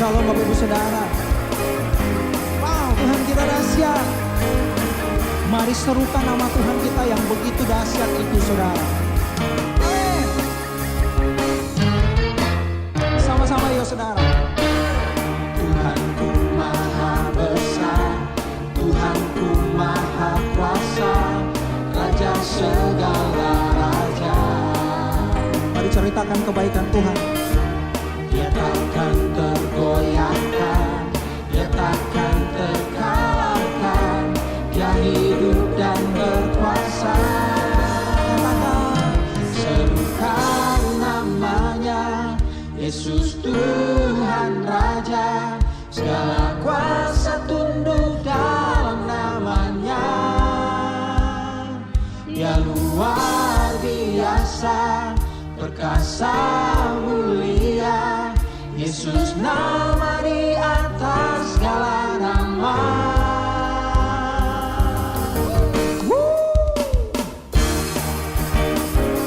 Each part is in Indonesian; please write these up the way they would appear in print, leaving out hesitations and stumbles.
Shalom Bapak Ibu Saudara. Wow, Tuhan kita dahsyat. Mari serukan nama Tuhan kita yang begitu dahsyat itu, Saudara. Amin. Sama-sama yuk, Saudara. Tuhanku maha besar, Tuhanku maha kuasa, Raja segala raja. Mari ceritakan kebaikan Tuhan. Dia takkan tergoyahkan, Dia takkan terkalahkan, Dia hidup dan berkuasa. Serukan namanya, Yesus Tuhan Raja, segala kuasa tunduk dalam namanya. Dia luar biasa, perkasa mulia, Yesus nama di atas segala nama.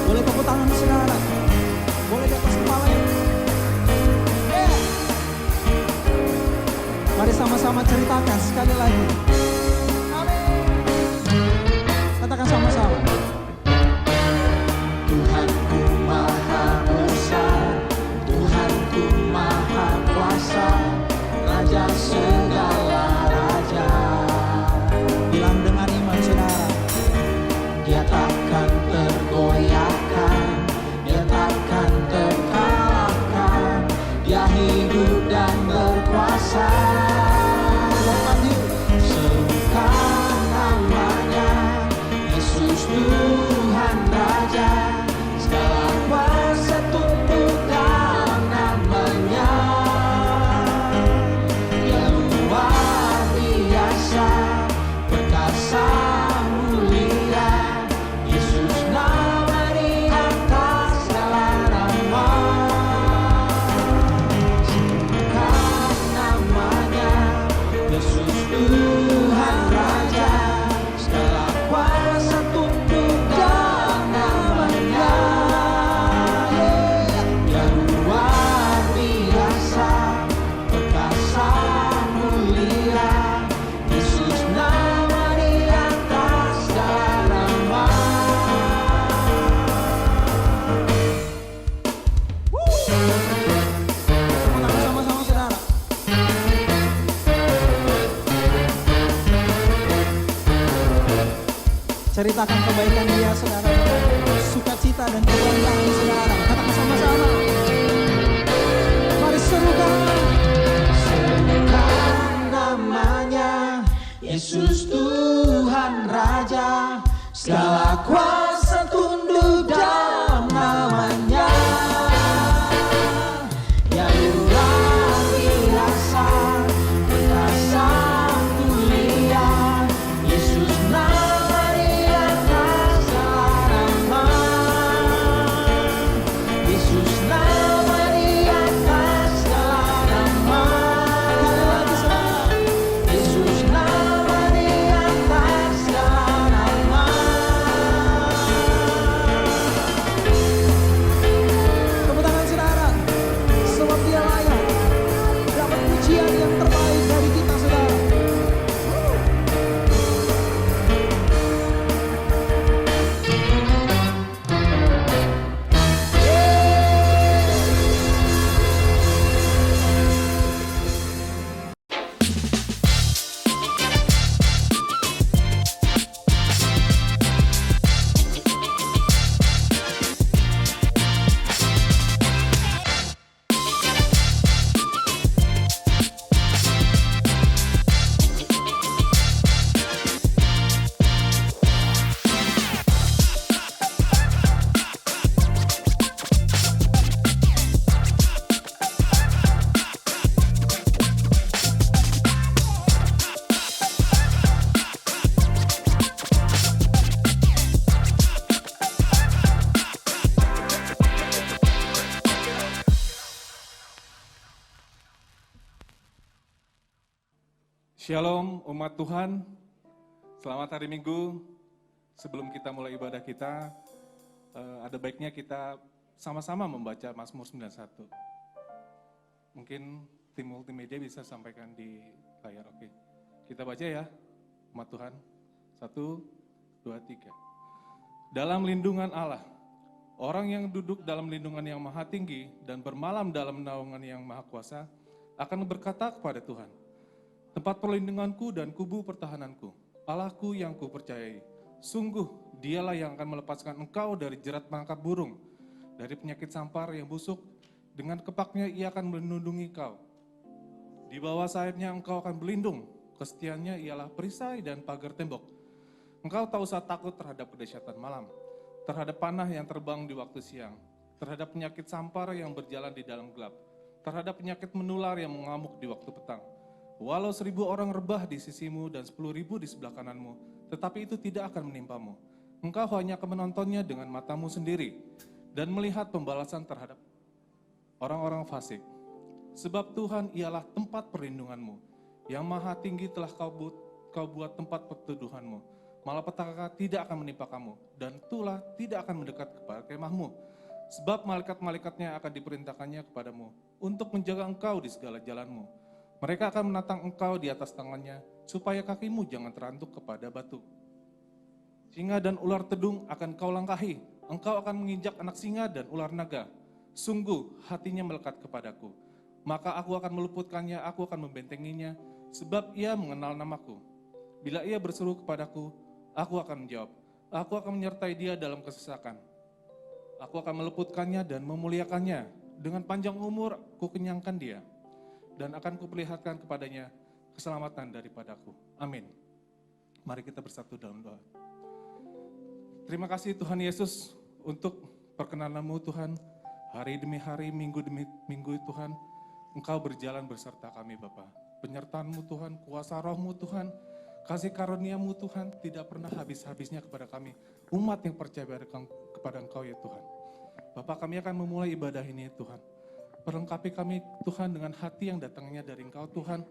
Boleh tepuk tangan saudara, boleh di atas kepalanya. Yeah. Mari sama-sama ceritakan sekali lagi. Amin. Katakan sama-sama. Tuhanku maha besar, Tuhanku maha kuasa, Raja segala raja. Bilang dengan iman saudara. Dia takkan tergoyahkan, Dia takkan terkalahkan, Dia hidup dan berkuasa. Serukan namanya, Yesus Tuhan Raja, segala kuasa tunduk dalam namanya. Dia luar biasa, perkasa mulia, Yesus nama di atas segala nama. Serukan namanya, Yesus Tuhan Raja, segala kuasa tunduk dalam namanya. Dia luar biasa, perkasa mulia, Yesus nama di atas segala nama. Tepuk tangan sama-sama saudara. Ceritakan kebaikan Dia, saudara. Sukacita dan kebanggaan saudara. Katakan sama-sama. Mari serukan. Serukan namanya, Yesus Tuhan Raja, segala kuasa tunduk dalam namanya. Dia luar biasa, perkasa mulia, Yesus nama di atas segala nama. Yesus nama di atas segala nama. Sekali lagi saudara. Yesus nama di atas segala nama. Tepuk tangan saudara, sebab Dia layak dapat pujian yang terbaik dari kita saudara. Shalom umat Tuhan, selamat hari Minggu. Sebelum kita mulai ibadah kita, ada baiknya kita sama-sama membaca Mazmur 91. Mungkin tim multimedia bisa sampaikan di layar. Oke. Kita baca ya, umat Tuhan. 1, 2, 3. Dalam lindungan Allah, orang yang duduk dalam lindungan yang maha tinggi dan bermalam dalam naungan yang maha kuasa akan berkata kepada Tuhan, tempat perlindunganku dan kubu pertahananku, Allahku yang kupercayai. Sungguh dialah yang akan melepaskan engkau dari jerat perangkap burung, dari penyakit sampar yang busuk. Dengan kepaknya ia akan melindungi kau. Di bawah sayapnya engkau akan berlindung. Kesetiaannya ialah perisai dan pagar tembok. Engkau tak usah takut terhadap kedahsyatan malam, terhadap panah yang terbang di waktu siang, terhadap penyakit sampar yang berjalan di dalam gelap, terhadap penyakit menular yang mengamuk di waktu petang. Walau 1.000 orang rebah di sisimu dan 10.000 di sebelah kananmu, tetapi itu tidak akan menimpamu. Engkau hanya akan menontonnya dengan matamu sendiri dan melihat pembalasan terhadap orang-orang fasik. Sebab Tuhan ialah tempat perlindunganmu, yang maha tinggi telah kau buat tempat perteduhanmu. Malapetaka tidak akan menimpa kamu, dan tulah tidak akan mendekat kepada kemahmu. Sebab malaikat-malaikatnya akan diperintahkannya kepadamu, untuk menjaga engkau di segala jalanmu. Mereka akan menatang engkau di atas tangannya, supaya kakimu jangan terantuk kepada batu. Singa dan ular tedung akan kau langkahi, engkau akan menginjak anak singa dan ular naga. Sungguh hatinya melekat kepadaku, maka aku akan meluputkannya, aku akan membentenginya, sebab ia mengenal namaku. Bila ia berseru kepadaku, aku akan menjawab. Aku akan menyertai dia dalam kesesakan. Aku akan meluputkannya dan memuliakannya. Dengan panjang umur, ku kenyangkan dia. Dan akan kuperlihatkan kepadanya keselamatan daripadaku. Amin. Mari kita bersatu dalam doa. Terima kasih Tuhan Yesus untuk perkenanan-Mu Tuhan. Hari demi hari, minggu demi minggu Tuhan, Engkau berjalan berserta kami Bapa. Penyertaan-Mu Tuhan, kuasa Roh-Mu Tuhan, kasih karunia-Mu Tuhan tidak pernah habis-habisnya kepada kami. Umat yang percaya kepada Engkau ya Tuhan. Bapak, kami akan memulai ibadah ini Tuhan. Perlengkapi kami Tuhan dengan hati yang datangnya dari Engkau Tuhan.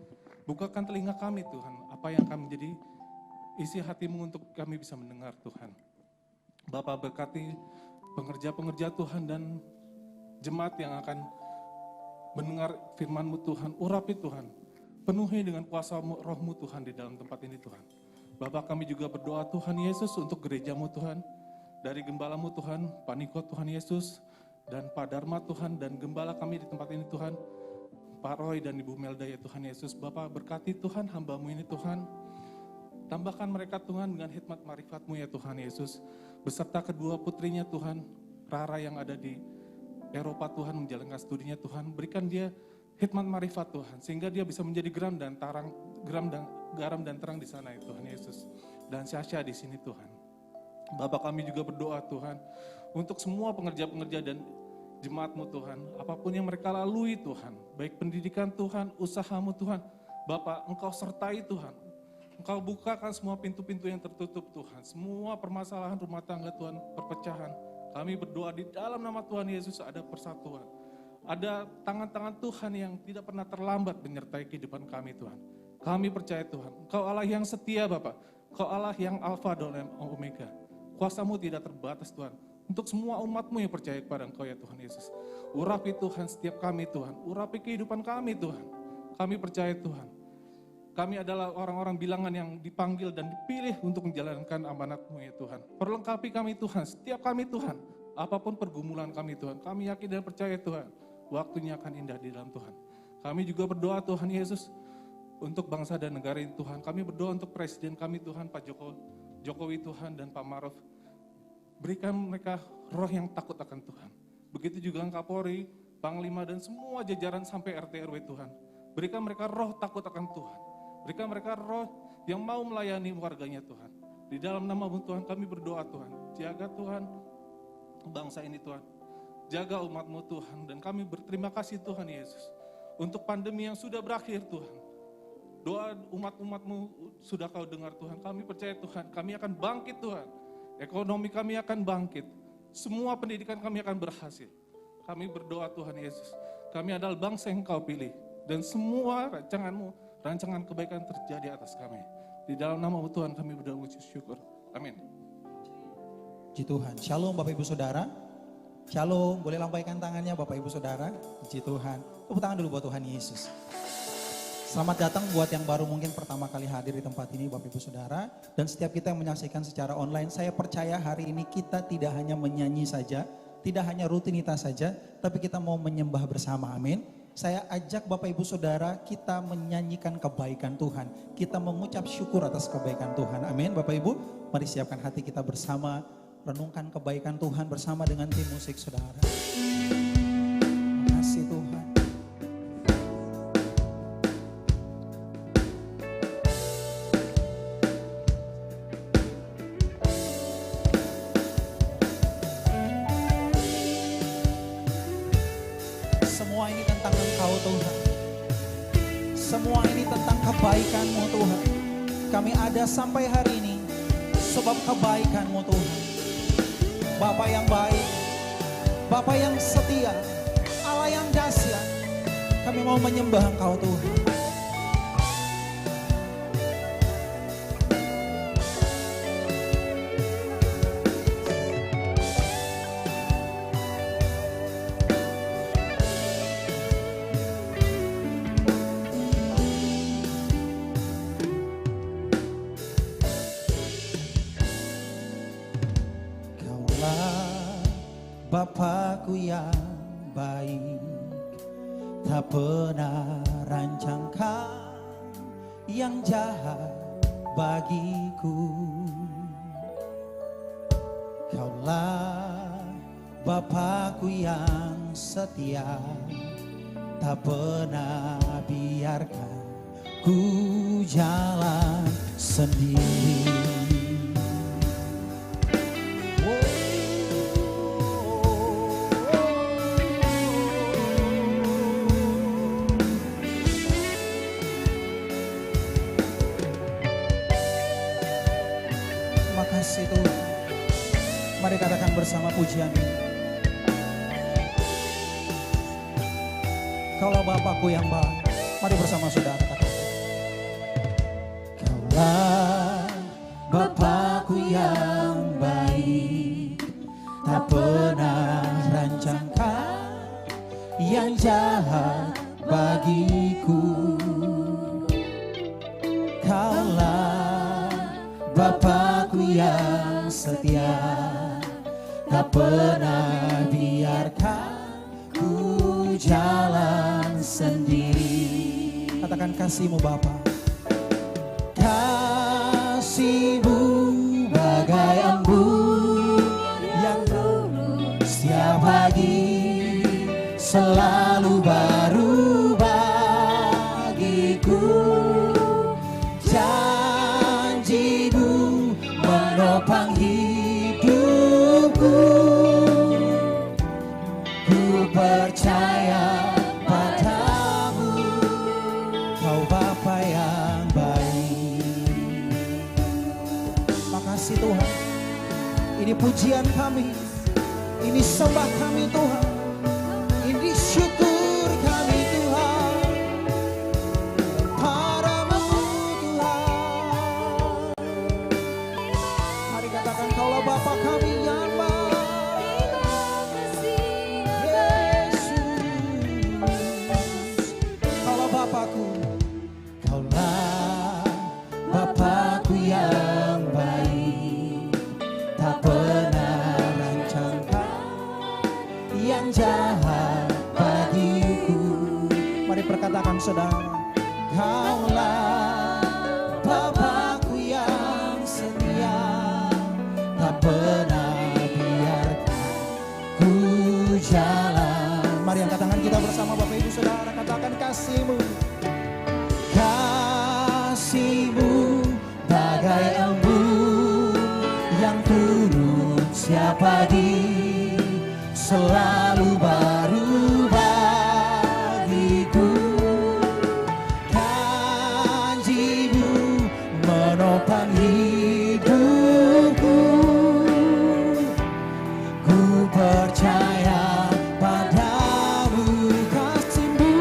Bukakan telinga kami Tuhan, apa yang akan menjadi isi hati-Mu untuk kami bisa mendengar Tuhan. Bapak berkati pengerja-pengerja Tuhan dan jemaat yang akan mendengar firman-Mu Tuhan. Urapi Tuhan, penuhi dengan kuasa Roh-Mu Tuhan di dalam tempat ini Tuhan. Bapak, kami juga berdoa Tuhan Yesus untuk gereja-Mu Tuhan. Dari gembala-Mu Tuhan, Pak Niko Tuhan Yesus, dan Pak Dharma Tuhan, dan gembala kami di tempat ini Tuhan, Pak Roy dan Ibu Melda ya Tuhan Yesus. Bapak berkati Tuhan hamba-Mu ini Tuhan. Tambahkan mereka Tuhan dengan hikmat marifat-Mu ya Tuhan Yesus. Beserta kedua putrinya Tuhan, Rara yang ada di Eropa Tuhan menjalankan studinya Tuhan. Berikan dia hikmat marifat Tuhan, sehingga dia bisa menjadi garam dan terang di sana ya Tuhan Yesus. Dan Syasha di sini Tuhan. Bapak, kami juga berdoa Tuhan, untuk semua pengerja-pengerja dan jemaat-Mu Tuhan, apapun yang mereka lalui Tuhan, baik pendidikan Tuhan, usaha-Mu Tuhan, Bapak, Engkau sertai Tuhan. Engkau bukakan semua pintu-pintu yang tertutup Tuhan, semua permasalahan rumah tangga Tuhan, perpecahan. Kami berdoa di dalam nama Tuhan Yesus ada persatuan. Ada tangan-tangan Tuhan yang tidak pernah terlambat menyertai kehidupan kami Tuhan. Kami percaya Tuhan, Engkau Allah yang setia Bapak, Engkau Allah yang Alfa dan Omega. Kuasa-Mu tidak terbatas Tuhan. Untuk semua umat-Mu yang percaya kepada Engkau ya Tuhan Yesus. Urapi Tuhan setiap kami Tuhan, urapi kehidupan kami Tuhan. Kami percaya Tuhan, kami adalah orang-orang bilangan yang dipanggil dan dipilih untuk menjalankan amanat-Mu ya Tuhan. Perlengkapi kami Tuhan, setiap kami Tuhan. Apapun pergumulan kami Tuhan, kami yakin dan percaya Tuhan, waktunya akan indah di dalam Tuhan. Kami juga berdoa Tuhan Yesus, untuk bangsa dan negara ini Tuhan. Kami berdoa untuk Presiden kami Tuhan, Pak Jokowi Tuhan dan Pak Maruf. Berikan mereka roh yang takut akan Tuhan. Begitu juga Kapolri, Panglima dan semua jajaran sampai RT RW Tuhan. Berikan mereka roh takut akan Tuhan. Berikan mereka roh yang mau melayani warganya Tuhan. Di dalam nama-Mu Tuhan kami berdoa Tuhan. Jaga Tuhan bangsa ini Tuhan. Jaga umat-Mu Tuhan. Dan kami berterima kasih Tuhan Yesus. Untuk pandemi yang sudah berakhir Tuhan. Doa umat-umat-Mu sudah Kau dengar Tuhan. Kami percaya Tuhan, kami akan bangkit Tuhan. Ekonomi kami akan bangkit. Semua pendidikan kami akan berhasil. Kami berdoa Tuhan Yesus. Kami adalah bangsa yang Kau pilih. Dan semua rancangan-Mu, rancangan kebaikan terjadi atas kami. Di dalam nama-Mu Tuhan kami berdoa syukur. Amin. Puji Tuhan. Shalom Bapak Ibu Saudara. Shalom, boleh lambaikan tangannya Bapak Ibu Saudara. Puji Tuhan. Tepuk tangan dulu buat Tuhan Yesus. Selamat datang buat yang baru mungkin pertama kali hadir di tempat ini Bapak Ibu Saudara. Dan setiap kita yang menyaksikan secara online, saya percaya hari ini kita tidak hanya menyanyi saja, tidak hanya rutinitas saja, tapi kita mau menyembah bersama, amin. Saya ajak Bapak Ibu Saudara kita menyanyikan kebaikan Tuhan. Kita mengucap syukur atas kebaikan Tuhan, amin. Bapak Ibu, mari siapkan hati kita bersama, renungkan kebaikan Tuhan bersama dengan tim musik Saudara. Terima kasih Tuhan. Semua ini tentang Engkau Tuhan. Semua ini tentang kebaikan-Mu Tuhan. Kami ada sampai hari ini sebab kebaikan-Mu Tuhan. Bapa yang baik, Bapa yang setia, Allah yang dahsyat. Kami mau menyembah Engkau Tuhan. Bapakku yang baik, tak pernah rancangkan yang jahat bagiku. Kaulah Bapakku yang setia, tak pernah biarkan ku jalan sendiri. Kasih Tuhan. Mari katakan bersama pujian ini. Kaulah Bapakku yang baik. Mari bersama saudara katakan. Kaulah Bapakku yang baik, tak pernah rancangkan yang jahat bagiku. Kaulah Bapakku yang setia, tak pernah biarkan ku jalan sendiri. Katakan kasih-Mu Bapa. Kasih-Mu bagai embun yang turun setiap pagi, selalu baru bagiku. Menopang hidupku, ku percaya padamu, Kau Bapa yang baik. Makasih Tuhan, ini pujian kami, ini sembah kami Tuhan, ini syukur kami Tuhan. Kaulah Bapa kami yang baik, Yesus. Kaulah Bapakku, Kaulah Bapakku yang baik, tak pernah rancangkan yang jahat bagiku. Mari perkatakan saudara. Kaulah Bapakku yang setia, tak pernah biarkan ku jalan. Mari angkat tangan kita bersama Bapak Ibu Saudara, katakan kasih-Mu. Kasih-Mu bagai embun yang turun setiap pagi, selalu baru bagiku. Janji-Mu menopang hidupku, ku percaya padamu. Kasih-Mu,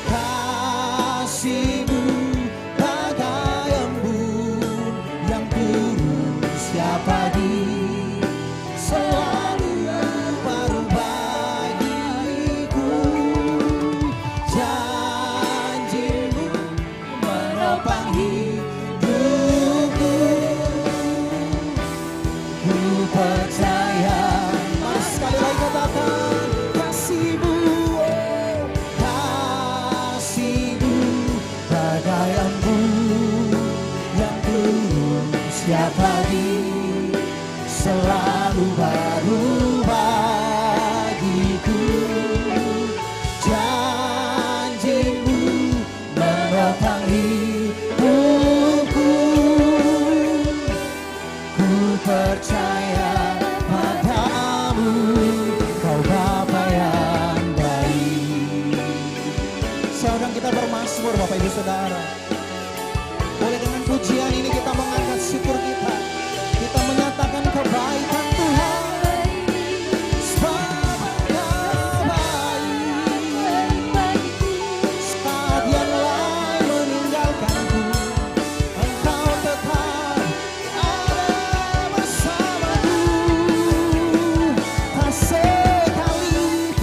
kasih-Mu bagai embun yang turun setiap pagi, selalu Bapak Ibu Saudara. Boleh dengan pujian ini kita mengangkat syukur kita. Kita menyatakan kebaikan Tuhan. Sebab Engkau baik. Saat yang lain meninggalkanku, Engkau tetap ada bersamaku. Tak sekalipun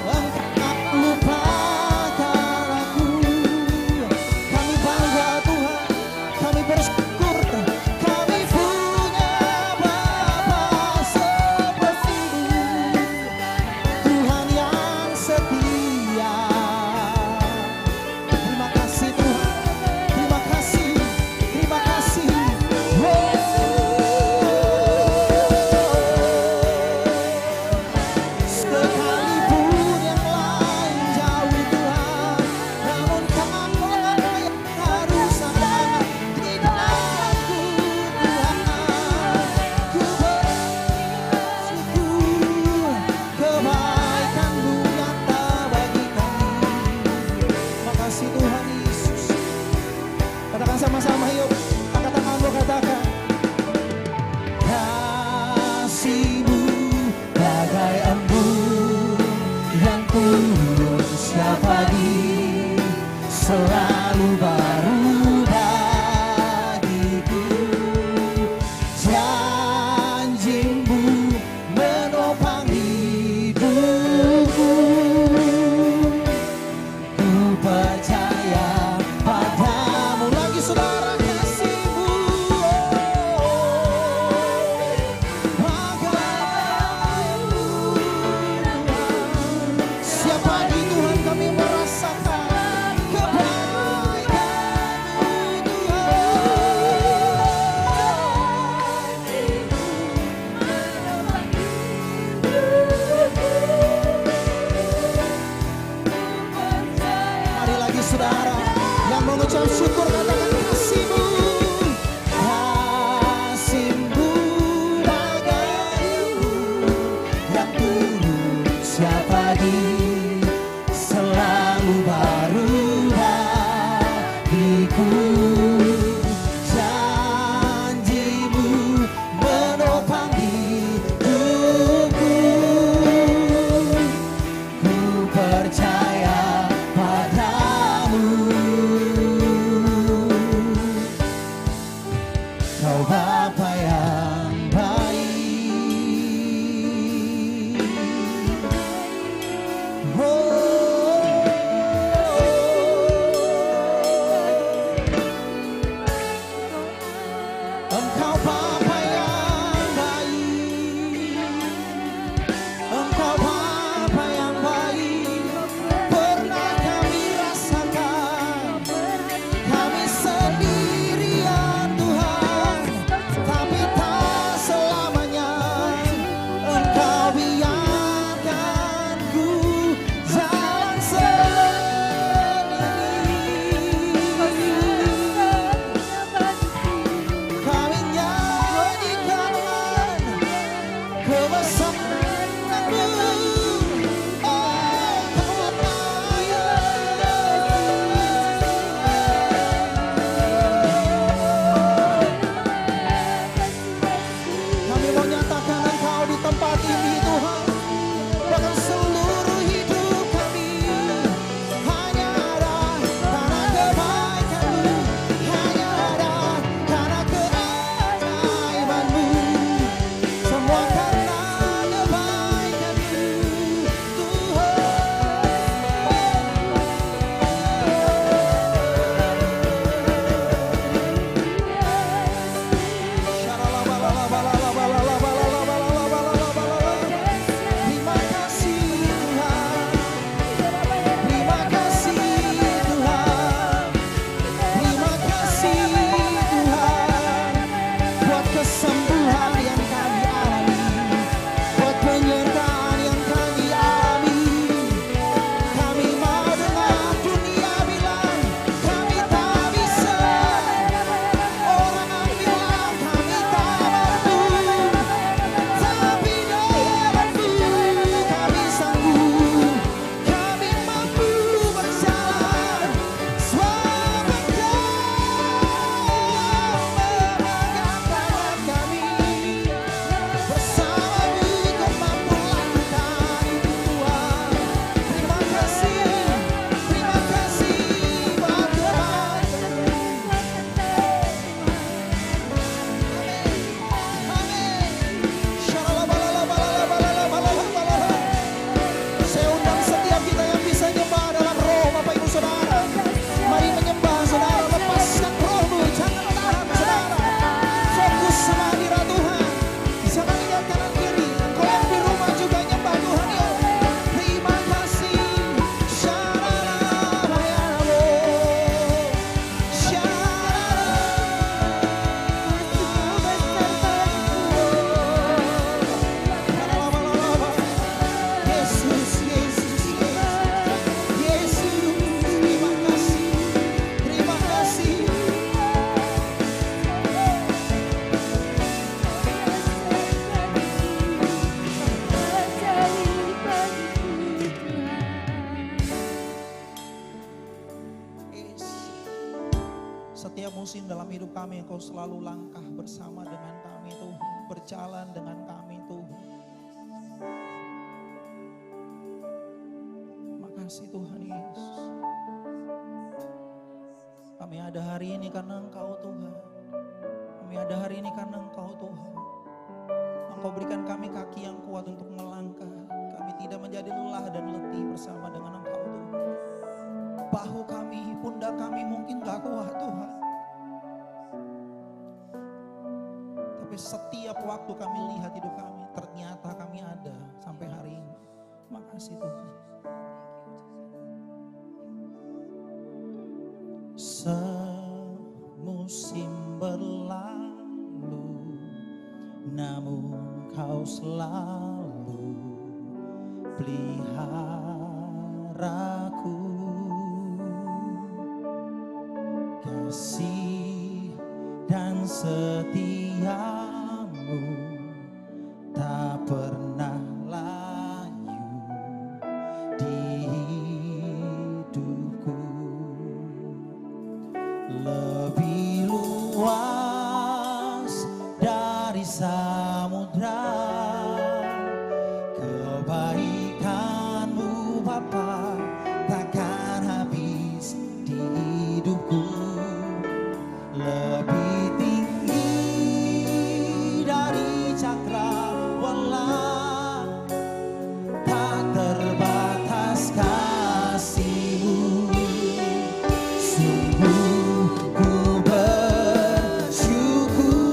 Engkau tak lupakan aku. Kami bangga Tuhan, kami bersyukur, kami punya Bapa seperti-Mu, Tuhan yang setia. Terima kasih Tuhan, terima kasih, terima kasih. Sekalipun yang lain jauh Tuhan, namun Kau yang harus ada di dalamku Tuhan. Ku bersyukur, kebaikan-Mu nyata bagi kami. Terima kasih Tuhan Yesus. Katakan sama-sama yuk, angkat tanganmu katakan. Kasih-Mu bagai embun yang turun setiap pagi, selalu baru bagiku. Janji-Mu menopang hidupku. Ku percaya padamu. Lagi saudara, kasih-Mu setiap pagi Tuhan kami merasakan kebaikan-Mu Tuhan. Mari lagi saudara yang mengucap syukur katakan kasih-Mu. Kasih-Mu bagai embun yang turun setiap pagi, selalu baru bagiku. Janji-Mu menopang hidupku. Ku percaya padamu. Kau Bapa yang baik. Oh, setiap musim dalam hidup kami, Engkau selalu langkah bersama dengan kami Tuhan, berjalan dengan kami Tuhan. Makasih Tuhan Yesus. Kami ada hari ini karena Engkau Tuhan. Kami ada hari ini karena Engkau Tuhan. Engkau berikan kami kaki yang kuat untuk melangkah. Kami tidak menjadi lelah dan letih bersama dengan Engkau Tuhan. Bahu kami, pundak kami mungkin gak kuat Tuhan. Tapi setiap waktu kami lihat hidup kami, ternyata kami ada sampai hari ini. Makasih Tuhan. Semusim berlalu, namun Kau selalu peliharaku. Kasih dan setiamu tak pernah layu di hidupku. Lebih luas dari samudra kebaikan-Mu Bapa, takkan habis di hidupku. Lebih tinggi dari cakrawala, tak terbatas kasih-Mu. Sungguh ku bersyukur.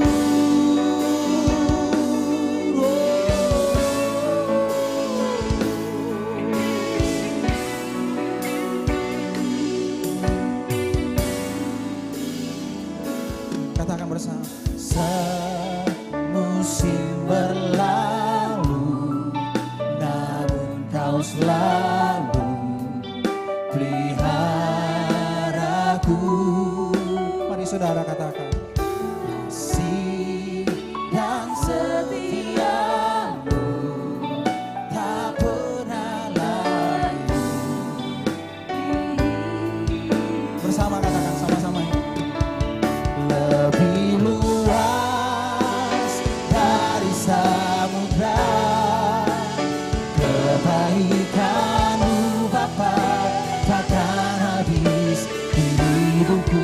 Katakan bersama. Semusim berlalu, namun Kau selalu peliharaku. Mari saudara katakan. Kasih dan setia-Mu tak pernah layu. Bersama katakan sama-sama. Lebih luas dari samudra kebaikan-Mu Bapa, takkan habis di hidupku.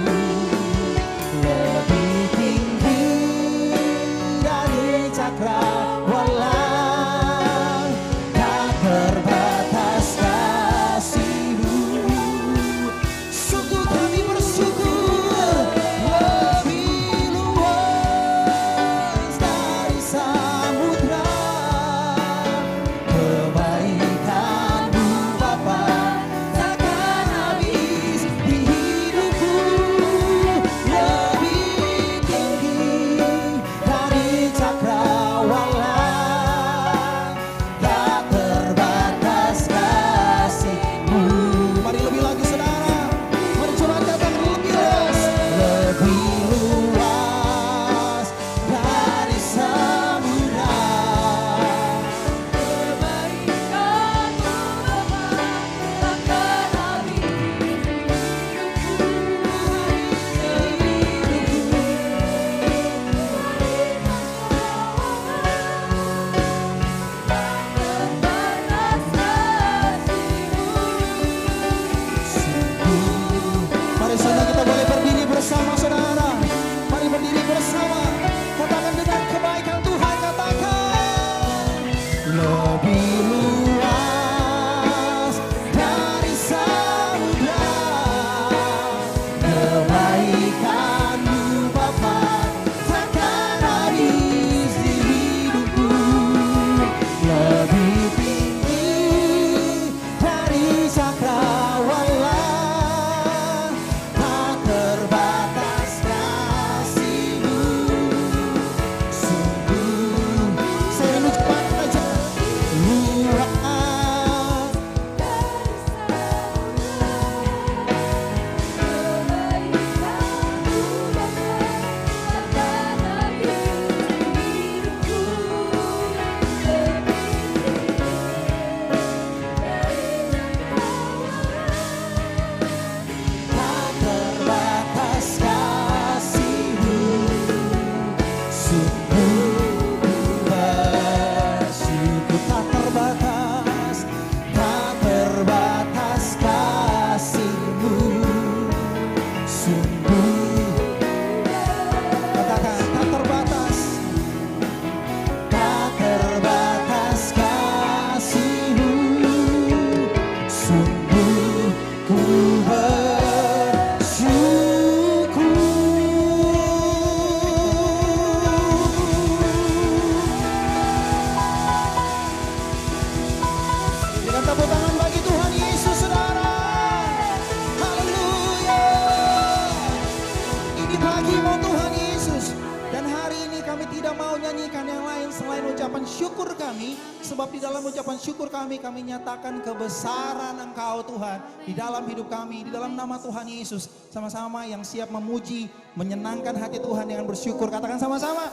selain ucapan syukur kami, sebab di dalam ucapan syukur kami nyatakan kebesaran Engkau Tuhan di dalam hidup kami, di dalam nama Tuhan Yesus. Sama-sama yang siap memuji, menyenangkan hati Tuhan dengan bersyukur. Katakan sama-sama.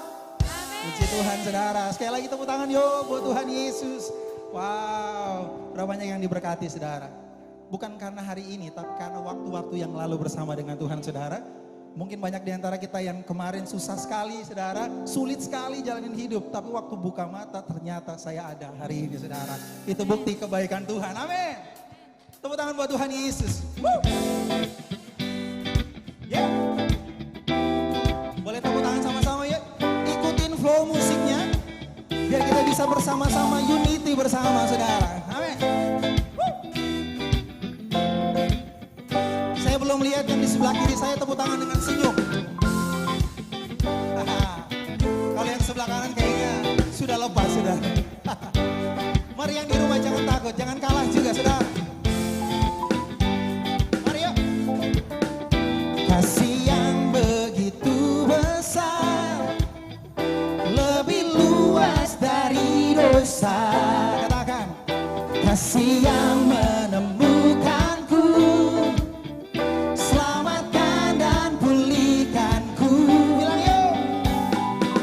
Puji Tuhan saudara. Sekali lagi tepuk tangan yuk buat Tuhan Yesus. Wow, berapa banyak yang diberkati saudara. Bukan karena hari ini, tapi karena waktu-waktu yang lalu bersama dengan Tuhan saudara. Mungkin banyak di antara kita yang kemarin susah sekali saudara, sulit sekali jalanin hidup. Tapi waktu buka mata ternyata saya ada hari ini saudara. Itu bukti kebaikan Tuhan, amin. Tepuk tangan buat Tuhan Yesus. Yeah. Boleh tepuk tangan sama-sama ya. Ikutin flow musiknya. Biar kita bisa bersama-sama unity bersama saudara, amin. Saya belum lihat yang di sebelah kiri saya tepuk tangan dengan senyum. Kalau yang sebelah kanan kayaknya sudah lepas sudah. Mari yang di rumah jangan takut, jangan kalah juga saudara. Mari yuk. Kasih yang begitu besar, lebih luas dari dosa. Katakan, kasih yang menemukanku, selamatkan dan pulihkanku. Bilang yuk.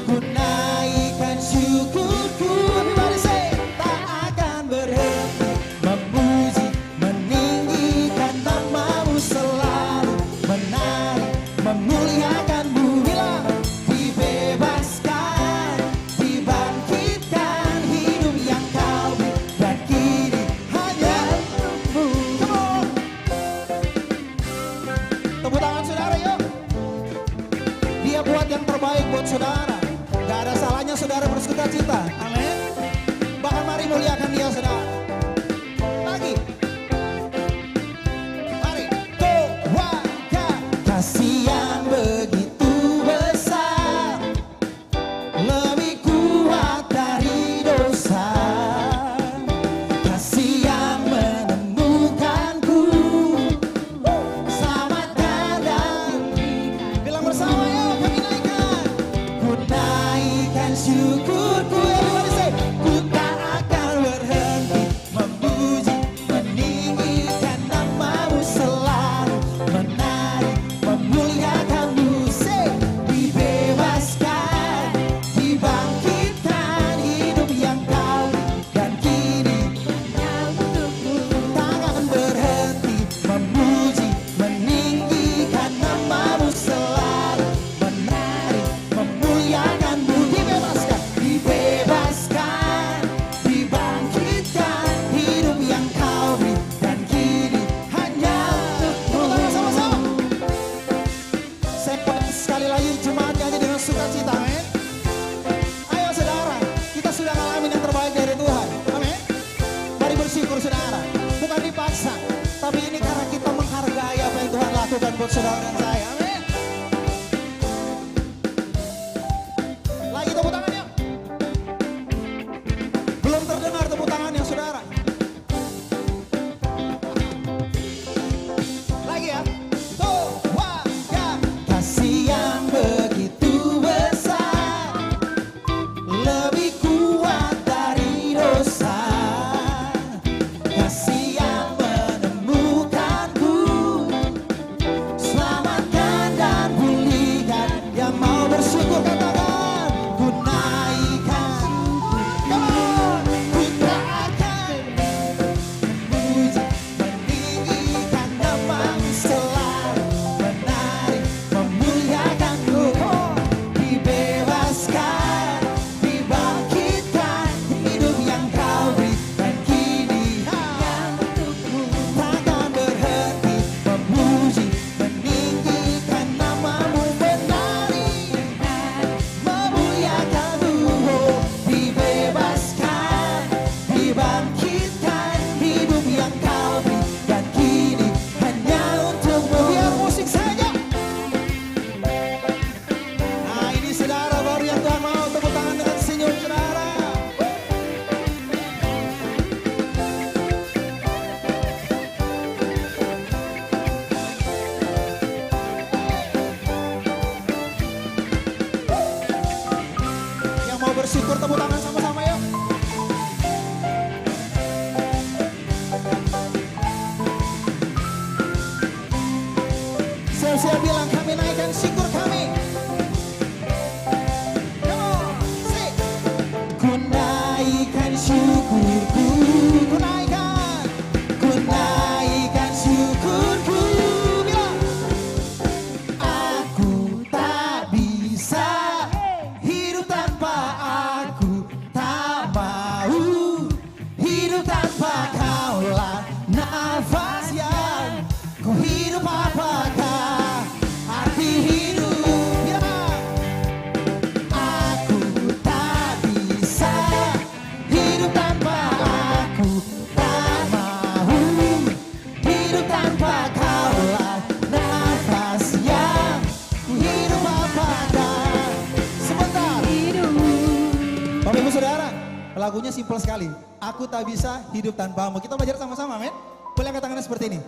Ku naikkan syukurku, everybody say, tak akan berhenti memuji, meninggikan namamu selalu, menari, memuliakanmu. Bilang, dibebaskan, dibangkitkan, hidup yang kau beri, dan kini hanya untukmu. Come on. Tepuk tangan saudara yuk. Dia buat yang terbaik buat saudara. Gak ada salahnya saudara bersuka cita. Amin. Bahkan mari muliakan dia saudara. Lagi. Mari. Go, warga. Kasih yang begitu besar, lebih kuat dari dosa. Kasih yang menemukanku, selamatkan dan bilang bersama yuk kami naikkan. Ku naikkan syukurku, everybody say, ku tak akan berhenti memuji, meninggikan namamu selalu, menari, memuliakanmu. Say, dibebaskan, dibangkitkan, hidup yang kau beri, dan kini hanya untukmu. Tak akan berhenti memuji, meninggikan namamu selalu, menari, memuliakanmu. Dibebaskan, dibebaskan, dibangkitkan, hidup yang kau beri, dan kini hanya untukmu. Sama-sama. Saya sekali lagi jemaat nyanyi dengan sukacita, amin. Ayo saudara, kita sudah ngalamin yang terbaik dari Tuhan, amin. Mari bersyukur saudara, bukan dipaksa, tapi ini karena kita menghargai apa yang Tuhan lakukan buat saudara dan saya, amin. Lagi tepuk tangan yuk. Belum terdengar tepuk tangannya saudara. Lagi ya. Tuh, warga. Kasih yang begitu besar, lebih kuat dari dosa. Kasih yang menemukanku, selamatkan Siap bilang kami naikkan syukur kami. Come on, say. Ku naikkan syukurku, ku naikkan syukurku. Bilang, aku tak bisa hidup tanpa, aku tak mau hidup tanpa kaulah nafas yang ku hidup. Apakah arti hidup? Ya, aku tak bisa hidup tanpa, aku tak mau hidup tanpa kaulah nafas yang ku hidup. Apakah sebentar Bapak Ibu Saudara, lagunya simpel sekali. Aku tak bisa hidup tanpamu. Kita belajar sama-sama, men. Boleh angkat tangannya seperti ini.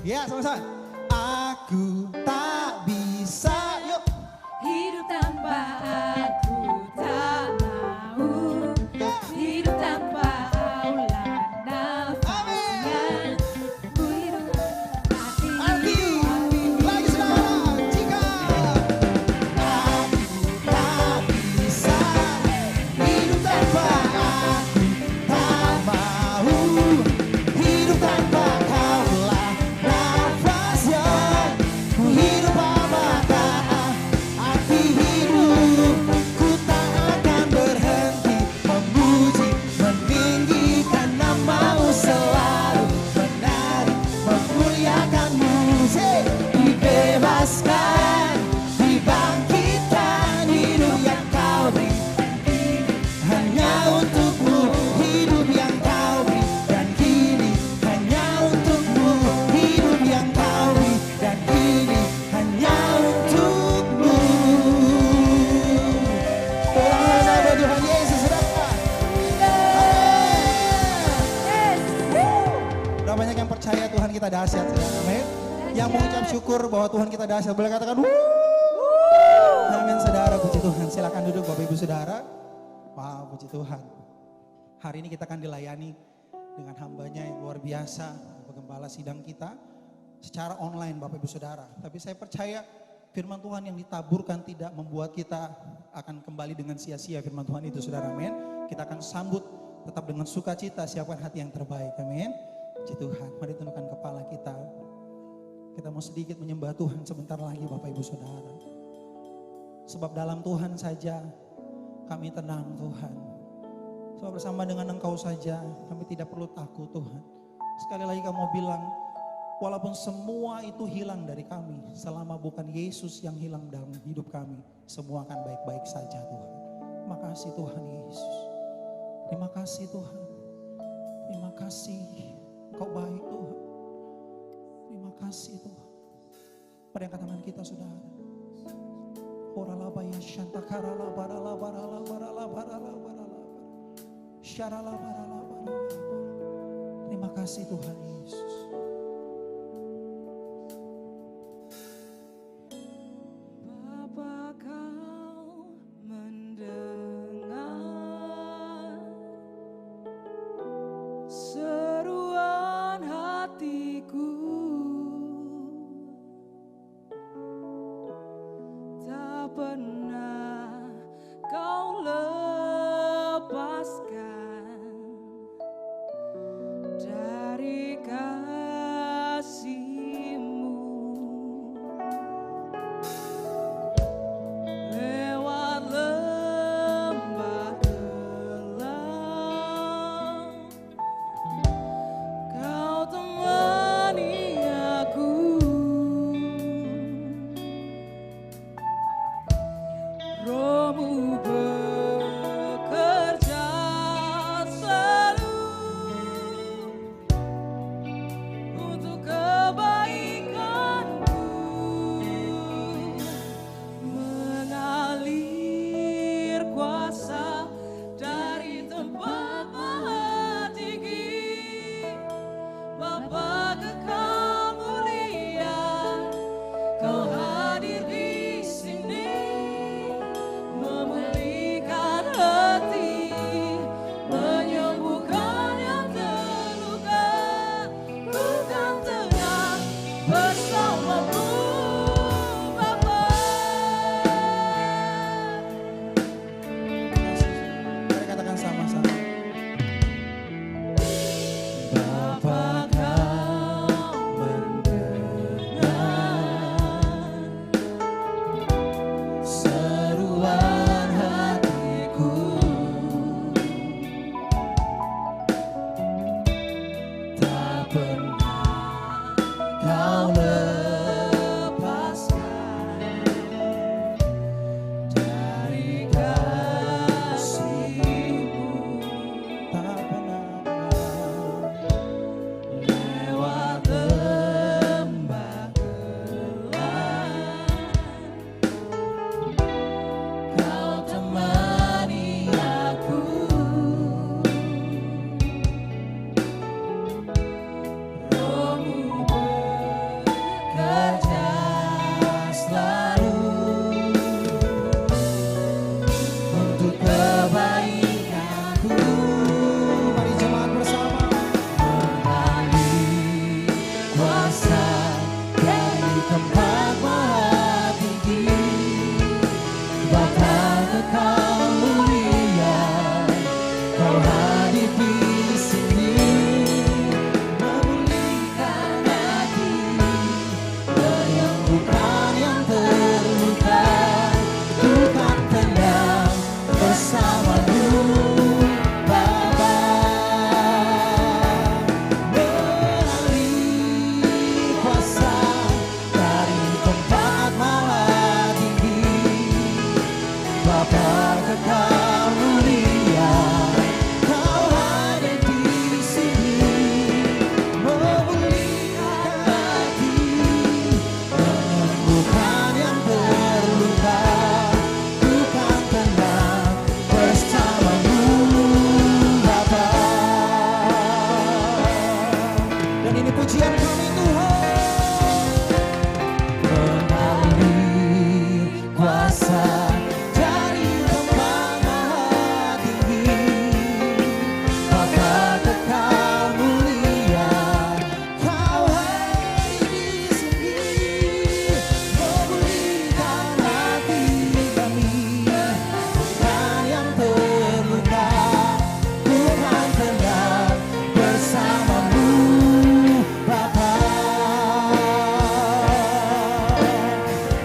Ya, sama-sama. Aku tak bisa, yuk. Hidup tanpa aku tak mau. Hidup tanpa aulah nafasnya. Ku hidup Arti, lagi saudara, jika aku tak bisa hidup tanpa, aku tak mau hidup tanpa kaulah nafas yang ku hidup. Apakah arti hidup? Ku tak akan berhenti memuji, meninggikan namamu, selalu menari, memuliakanmu. Dibebaskan, dibangkitkan, hidup yang kau beri hanya untukmu, hidup yang kau beri dan kini hanya untukmu, hidup yang kau beri dan kini hanya untukmu. Tolonglah nama Tuhan Yesus, saudara. Udah banyak yang percaya Tuhan kita dahsyat, saudara. Amin. Yang mengucap syukur bahwa Tuhan kita dahsyat, boleh katakan wuh. Amin, saudara. Puji Tuhan. Silakan duduk Bapak Ibu Saudara. Wow, puji Tuhan. Hari ini kita akan dilayani dengan hambanya yang luar biasa, Bapak Gembala sidang kita secara online Bapak Ibu Saudara. Tapi saya percaya firman Tuhan yang ditaburkan tidak membuat kita akan kembali dengan sia-sia firman Tuhan itu, saudara. Amin. Kita akan sambut tetap dengan sukacita, siapkan hati yang terbaik. Amin. Puji Tuhan. Mari tundukkan kepala kita. Kita mau sedikit menyembah Tuhan sebentar lagi Bapak Ibu Saudara. Sebab dalam Tuhan saja kami tenang, Tuhan. Sebab bersama dengan Engkau saja kami tidak perlu takut, Tuhan. Sekali lagi kamu bilang, walaupun semua itu hilang dari kami, selama bukan Yesus yang hilang dalam hidup kami, semua akan baik-baik saja, Tuhan. Terima kasih Tuhan Yesus. Terima kasih Tuhan. Terima kasih Engkau baik, Tuhan. Terima kasih Tuhan. Pada angkat tangan kita, saudara. Oralabaya shantakara barala barala barala barala barala syarala barala barala. Terima kasih Tuhan Yesus. Bapa, kau mendengar seruan hatiku. Tak pernah kau lepaskan dari pujian kami Tuhan. Mengalir kuasa dari tempat maha tinggi, Bapa kekal mulia, Kau hadir di sini, memulihkan hati kami, bukan yang terluka, Tuhan tenang bersamamu Bapa.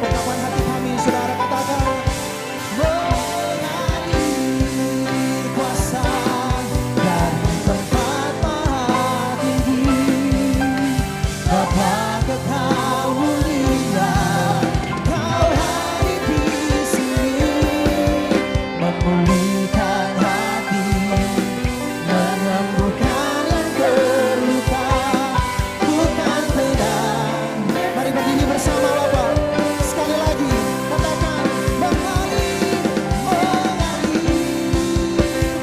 Ungkapan hati kami, saudara, katakan mengalir kuasa dari tempat maha tinggi, Bapa kekal mulia, Kau hadir di sini, memulihkan hati, menyembuhkan yang terluka, bukan tenang. Mari berdiri bersama Bapak. Sekali lagi katakan mengalir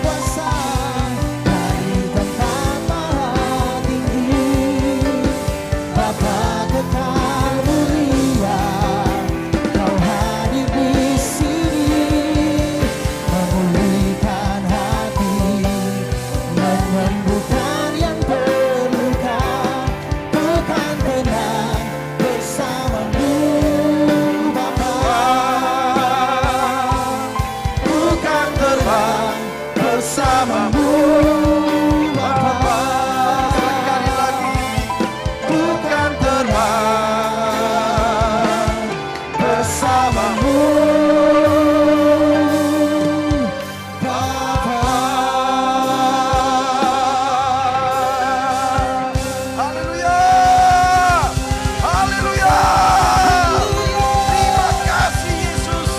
kuasa dari tempat maha tinggi, Bapa kekal mulia, Kau hadir di sini, memulihkan hati, menyembuhkan yang terluka, bukan tenang bersamamu Bapa, bukan terbang bersamamu Bapa, sekali lagi bukan terbang bersamamu Bapa. Haleluya. Haleluya. Terima kasih Yesus.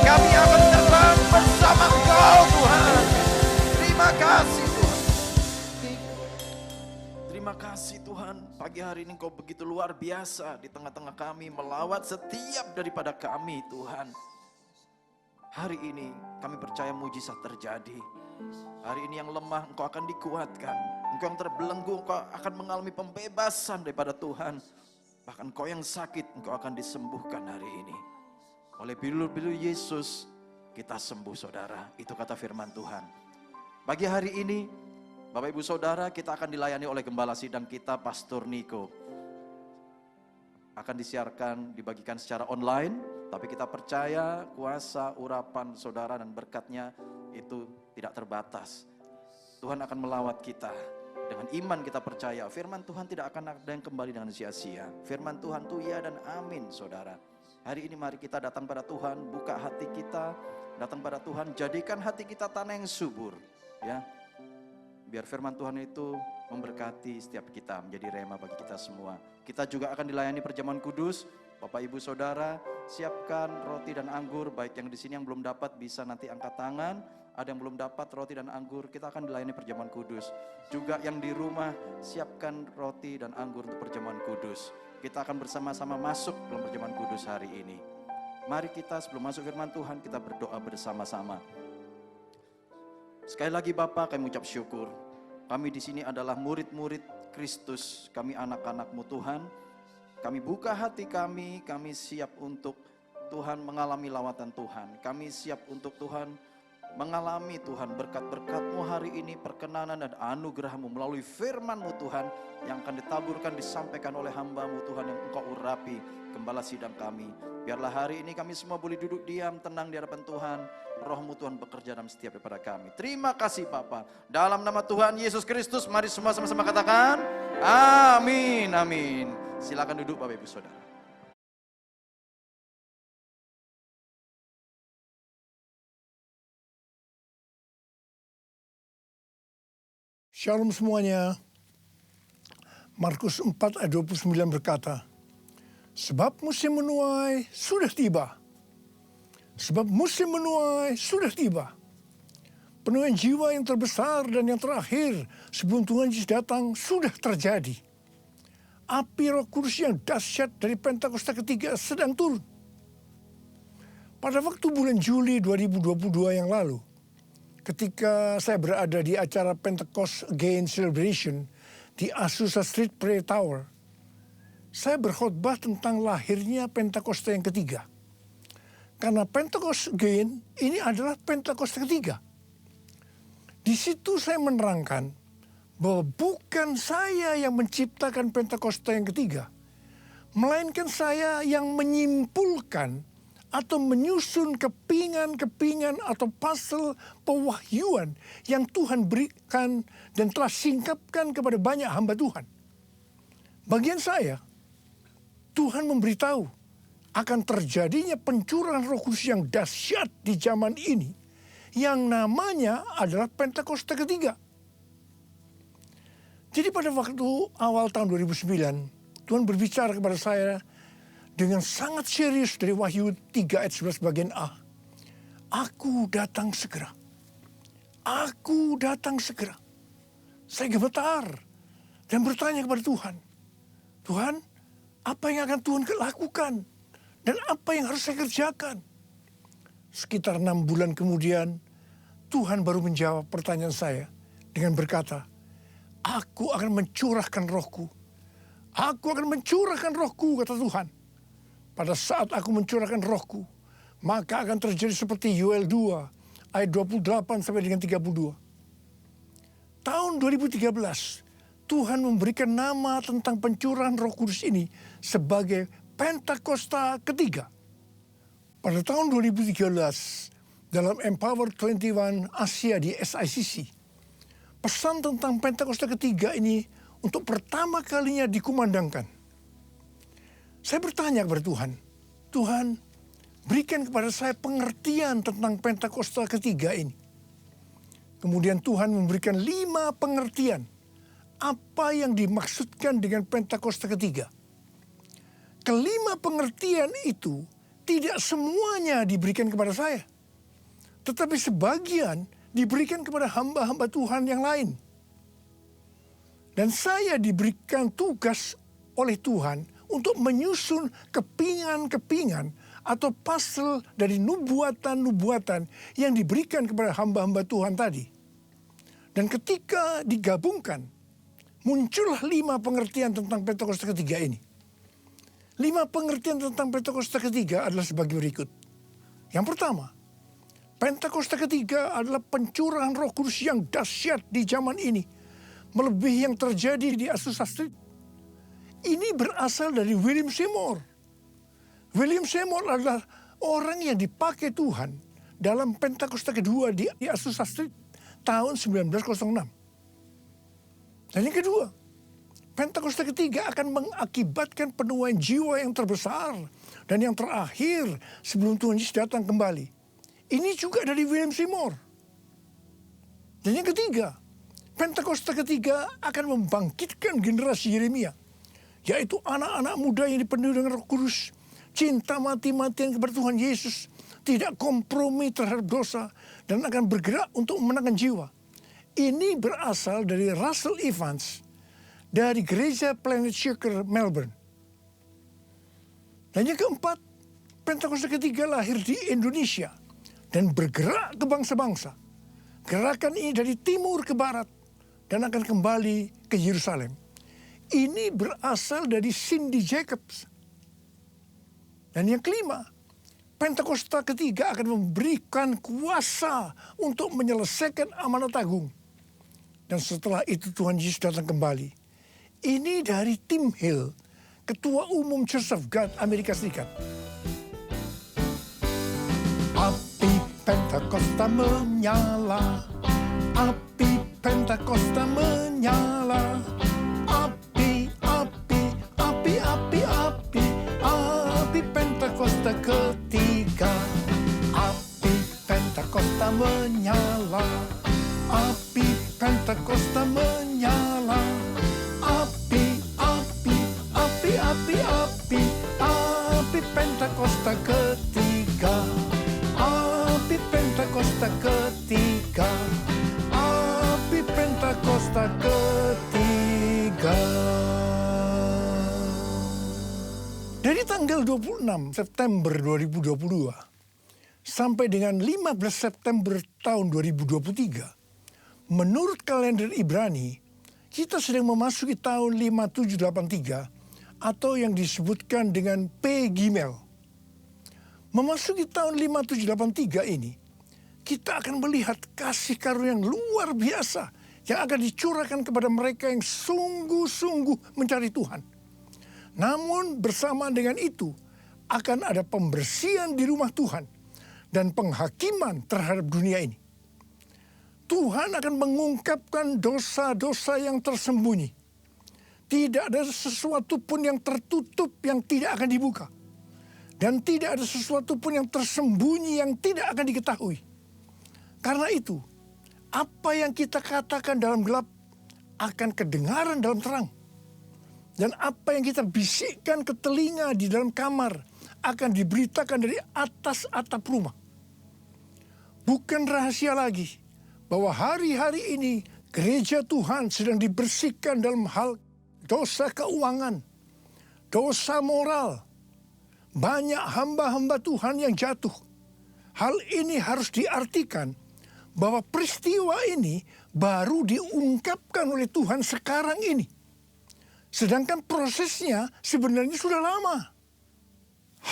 Kami akan terbang bersama Engkau Tuhan. Terima kasih Tuhan. Terima kasih Tuhan. Pagi hari ini Engkau begitu luar biasa di tengah-tengah kami, melawat setiap daripada kami Tuhan. Hari ini kami percaya mujizat terjadi. Hari ini yang lemah Engkau akan dikuatkan. Engkau yang terbelenggu Engkau akan mengalami pembebasan daripada Tuhan. Bahkan Engkau yang sakit Engkau akan disembuhkan hari ini. Oleh bilur-bilur Yesus kita sembuh saudara. Itu kata firman Tuhan. Pagi hari ini Bapak Ibu Saudara, kita akan dilayani oleh Gembala Sidang kita Pastor Niko. Akan disiarkan, dibagikan secara online, tapi kita percaya kuasa urapan saudara dan berkatnya itu tidak terbatas. Tuhan akan melawat kita. Dengan iman kita percaya firman Tuhan tidak akan ada yang kembali dengan sia-sia. Firman Tuhan itu ya dan amin saudara. Hari ini mari kita datang pada Tuhan, buka hati kita, datang pada Tuhan, jadikan hati kita tanah yang subur. Ya, biar firman Tuhan itu memberkati setiap kita, menjadi rema bagi kita semua. Kita juga akan dilayani perjamuan kudus. Bapak Ibu Saudara, siapkan roti dan anggur, baik yang di sini yang belum dapat bisa nanti angkat tangan. Ada yang belum dapat roti dan anggur, kita akan dilayani perjamuan kudus. Juga yang di rumah, siapkan roti dan anggur untuk perjamuan kudus. Kita akan bersama-sama masuk dalam perjamuan kudus hari ini. Mari kita sebelum masuk firman Tuhan, kita berdoa bersama-sama. Sekali lagi Bapa, kami mengucap syukur. Kami di sini adalah murid-murid Kristus. Kami anak-anak-Mu Tuhan. Kami buka hati kami siap untuk Tuhan mengalami lawatan Tuhan. Kami siap untuk Tuhan mengalami Tuhan berkat-berkat-Mu hari ini, perkenanan dan anugerah-Mu melalui firman-Mu Tuhan yang akan ditaburkan, disampaikan oleh hamba-Mu Tuhan yang Engkau urapi, Gembala Sidang kami. Biarlah hari ini kami semua boleh duduk diam, tenang di hadapan Tuhan. Roh-Mu Tuhan bekerja dalam setiap daripada kami. Terima kasih Bapa. Dalam nama Tuhan Yesus Kristus, mari semua sama-sama katakan, amin, amin. Silakan duduk Bapak Ibu Saudara. Shalom semuanya. Markus 4 ayat 29 berkata, sebab musim menuai sudah tiba. Sebab musim menuai sudah tiba. Penuaian jiwa yang terbesar dan yang terakhir sebelum Tuhan Yesus datang sudah terjadi. Api Roh Kudus yang dahsyat dari Pentakosta ketiga sedang turun. Pada waktu bulan Juli 2022 yang lalu, ketika saya berada di acara Pentecost Again Celebration di Azusa Street Prayer Tower, saya berkhotbah tentang lahirnya Pentakosta yang ketiga. Karena Pentecost Again ini adalah Pentakosta ketiga. Di situ saya menerangkan bahwa bukan saya yang menciptakan Pentakosta yang ketiga, melainkan saya yang menyimpulkan atau menyusun kepingan-kepingan atau puzzle pewahyuan yang Tuhan berikan dan telah singkapkan kepada banyak hamba Tuhan. Bagian saya, Tuhan memberitahu akan terjadinya pencurahan Roh Kudus yang dahsyat di zaman ini, yang namanya adalah Pentakosta ketiga. Jadi pada waktu awal tahun 2009, Tuhan berbicara kepada saya dengan sangat serius dari Wahyu 3 ayat 11 bagian A. Aku datang segera. Aku datang segera. Saya gemetar dan bertanya kepada Tuhan. Tuhan, apa yang akan Tuhan lakukan? Dan apa yang harus saya kerjakan? Sekitar 6 bulan kemudian, Tuhan baru menjawab pertanyaan saya dengan berkata, Aku akan mencurahkan rohku. Aku akan mencurahkan rohku, kata Tuhan. Pada saat aku mencurahkan rohku, maka akan terjadi seperti Yoel 2, ayat 28 sampai dengan 32. Tahun 2013, Tuhan memberikan nama tentang pencurahan Roh Kudus ini sebagai Pentakosta ketiga. Pada tahun 2013, dalam Empower 21 Asia di SICC, pesan tentang Pentakosta ketiga ini untuk pertama kalinya dikumandangkan. Saya bertanya kepada Tuhan, Tuhan, berikan kepada saya pengertian tentang Pentakosta ketiga ini. Kemudian Tuhan memberikan 5 pengertian apa yang dimaksudkan dengan Pentakosta ketiga. Kelima pengertian itu tidak semuanya diberikan kepada saya, tetapi sebagian diberikan kepada hamba-hamba Tuhan yang lain. Dan saya diberikan tugas oleh Tuhan untuk menyusun kepingan-kepingan atau puzzle dari nubuatan-nubuatan yang diberikan kepada hamba-hamba Tuhan tadi. Dan ketika digabungkan, muncullah 5 pengertian tentang Pentakosta ketiga ini. 5 pengertian tentang Pentakosta ketiga adalah sebagai berikut. Yang pertama, Pentakosta ketiga adalah pencurahan Roh Kudus yang dahsyat di zaman ini, melebihi yang terjadi di Azusa Street. Ini berasal dari William Seymour. William Seymour adalah orang yang dipakai Tuhan dalam Pentakosta kedua di Azusa Street tahun 1906. Dan yang kedua, Pentakosta ketiga akan mengakibatkan penuaian jiwa yang terbesar dan yang terakhir sebelum Tuhan Yesus datang kembali. Ini juga dari William Seymour. Dan yang ketiga, Pentakosta ketiga akan membangkitkan generasi Yeremia, yaitu anak-anak muda yang dipenuhi dengan Roh Kudus, cinta mati-matian kepada Tuhan Yesus, tidak kompromi terhadap dosa, dan akan bergerak untuk memenangkan jiwa. Ini berasal dari Russell Evans, dari Gereja Planet Shaker, Melbourne. Dan yang keempat, Pentakosta ketiga lahir di Indonesia dan bergerak ke bangsa-bangsa. Gerakan ini dari timur ke barat dan akan kembali ke Yerusalem. Ini berasal dari Cindy Jacobs. Dan yang kelima, Pentakosta ketiga akan memberikan kuasa untuk menyelesaikan amanat agung. Dan setelah itu Tuhan Yesus datang kembali. Ini dari Tim Hill, Ketua Umum Church of God Amerika Serikat. Api Pentakosta menyala, api Pentakosta menyala. Pentakosta ketiga, api Pentakosta menyala, api Pentakosta menyala, api Pentakosta ketiga, api Pentakosta ketiga, api Pentakosta ketiga. Dari tanggal 26 September 2022 sampai dengan 15 September tahun 2023, menurut kalender Ibrani, kita sedang memasuki tahun 5783 atau yang disebutkan dengan P Gimel. Memasuki tahun 5783 ini, kita akan melihat kasih karunia yang luar biasa yang akan dicurahkan kepada mereka yang sungguh-sungguh mencari Tuhan. Namun bersamaan dengan itu, akan ada pembersihan di rumah Tuhan dan penghakiman terhadap dunia ini. Tuhan akan mengungkapkan dosa-dosa yang tersembunyi. Tidak ada sesuatu pun yang tertutup yang tidak akan dibuka. Dan tidak ada sesuatu pun yang tersembunyi yang tidak akan diketahui. Karena itu, apa yang kita katakan dalam gelap akan kedengaran dalam terang. Dan apa yang kita bisikkan ke telinga di dalam kamar akan diberitakan dari atas atap rumah. Bukan rahasia lagi bahwa hari-hari ini gereja Tuhan sedang dibersihkan dalam hal dosa keuangan, dosa moral. Banyak hamba-hamba Tuhan yang jatuh. Hal ini harus diartikan bahwa peristiwa ini baru diungkapkan oleh Tuhan sekarang ini. Sedangkan prosesnya sebenarnya sudah lama.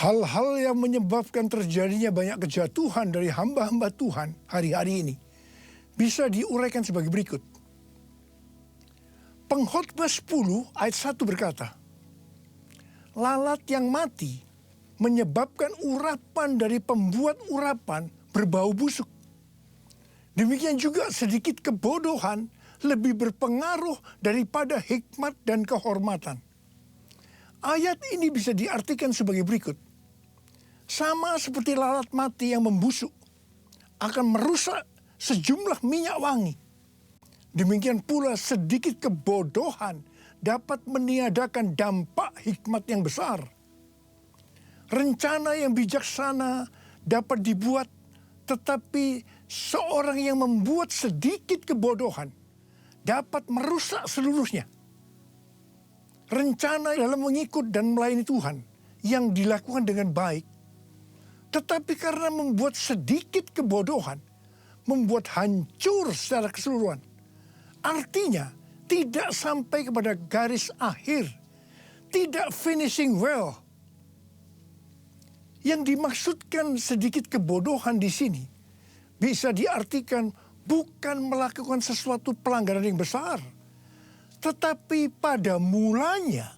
Hal-hal yang menyebabkan terjadinya banyak kejatuhan dari hamba-hamba Tuhan hari-hari ini bisa diuraikan sebagai berikut. Pengkhotbah 10 ayat 1 berkata, lalat yang mati menyebabkan urapan dari pembuat urapan berbau busuk. Demikian juga sedikit kebodohan lebih berpengaruh daripada hikmat dan kehormatan. Ayat ini bisa diartikan sebagai berikut. Sama seperti lalat mati yang membusuk akan merusak sejumlah minyak wangi. Demikian pula sedikit kebodohan dapat meniadakan dampak hikmat yang besar. Rencana yang bijaksana dapat dibuat, tetapi seorang yang membuat sedikit kebodohan dapat merusak seluruhnya. Rencana dalam mengikut dan melayani Tuhan yang dilakukan dengan baik, tetapi karena membuat sedikit kebodohan, membuat hancur secara keseluruhan. Artinya tidak sampai kepada garis akhir, tidak finishing well. Yang dimaksudkan sedikit kebodohan di sini bisa diartikan bukan melakukan sesuatu pelanggaran yang besar, tetapi pada mulanya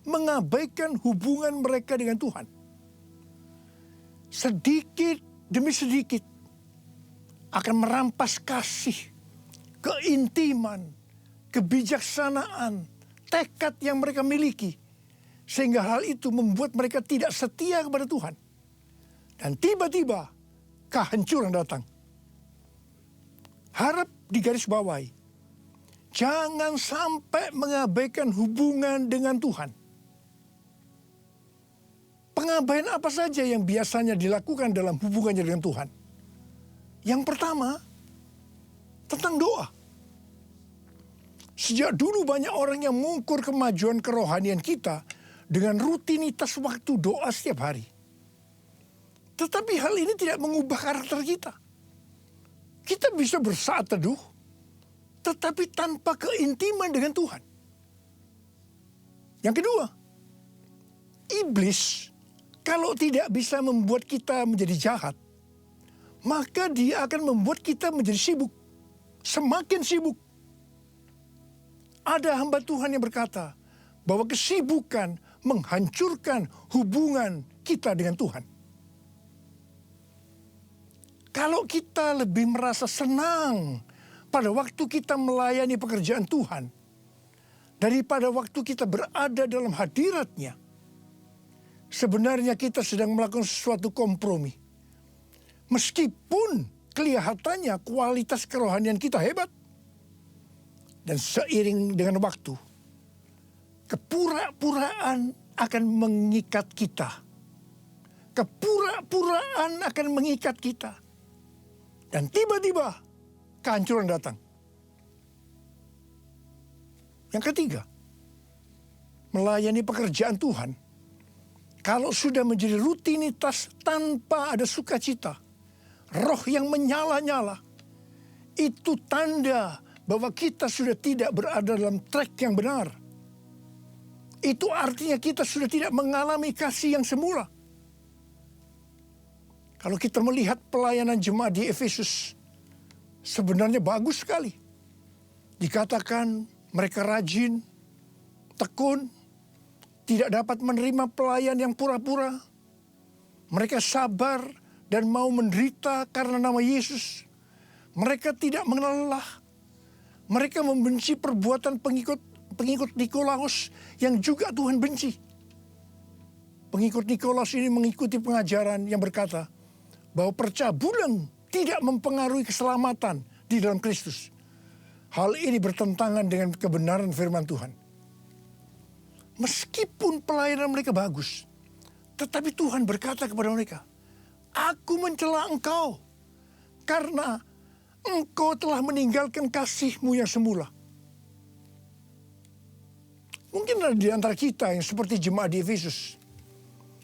mengabaikan hubungan mereka dengan Tuhan. Sedikit demi sedikit akan merampas kasih, keintiman, kebijaksanaan, tekad yang mereka miliki. Sehingga hal itu membuat mereka tidak setia kepada Tuhan. Dan tiba-tiba kehancuran datang. Harap digarisbawahi. Jangan sampai mengabaikan hubungan dengan Tuhan. Pengabaian apa saja yang biasanya dilakukan dalam hubungannya dengan Tuhan? Yang pertama, tentang doa. Sejak dulu banyak orang yang mengukur kemajuan kerohanian kita dengan rutinitas waktu doa setiap hari. Tetapi hal ini tidak mengubah karakter kita. Kita bisa bersaat teduh, tetapi tanpa keintiman dengan Tuhan. Yang kedua, iblis kalau tidak bisa membuat kita menjadi jahat, maka dia akan membuat kita menjadi sibuk. Semakin sibuk. Ada hamba Tuhan yang berkata bahwa kesibukan menghancurkan hubungan kita dengan Tuhan. Kalau kita lebih merasa senang pada waktu kita melayani pekerjaan Tuhan daripada waktu kita berada dalam hadirat-Nya, sebenarnya kita sedang melakukan sesuatu kompromi. Meskipun kelihatannya kualitas kerohanian kita hebat. Dan seiring dengan waktu, kepura-puraan akan mengikat kita. Kepura-puraan akan mengikat kita. Dan tiba-tiba kehancuran datang. Yang ketiga, melayani pekerjaan Tuhan. Kalau sudah menjadi rutinitas tanpa ada sukacita, roh yang menyala-nyala, itu tanda bahwa kita sudah tidak berada dalam track yang benar. Itu artinya kita sudah tidak mengalami kasih yang semula. Kalau kita melihat pelayanan jemaat di Efesus, sebenarnya bagus sekali. Dikatakan mereka rajin, tekun, tidak dapat menerima pelayan yang pura-pura. Mereka sabar dan mau menderita karena nama Yesus. Mereka tidak mengenal lelah. Mereka membenci perbuatan pengikut Nikolaus yang juga Tuhan benci. Pengikut Nikolaus ini mengikuti pengajaran yang berkata bahwa percabulan tidak mempengaruhi keselamatan di dalam Kristus. Hal ini bertentangan dengan kebenaran firman Tuhan. Meskipun pelayanan mereka bagus, tetapi Tuhan berkata kepada mereka, "Aku mencela engkau karena engkau telah meninggalkan kasih-Mu yang semula." Mungkin ada di antara kita yang seperti jemaat di Efesus,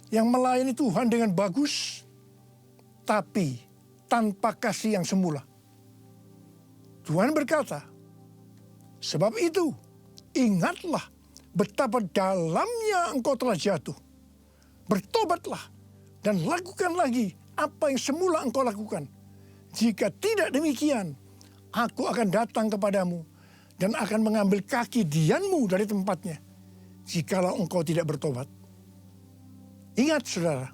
yang melayani Tuhan dengan bagus, tapi tanpa kasih yang semula. Tuhan berkata, "Sebab itu, ingatlah betapa dalamnya engkau telah jatuh. Bertobatlah dan lakukan lagi apa yang semula engkau lakukan. Jika tidak demikian, aku akan datang kepadamu dan akan mengambil kaki dianmu dari tempatnya, jikalau engkau tidak bertobat." Ingat saudara,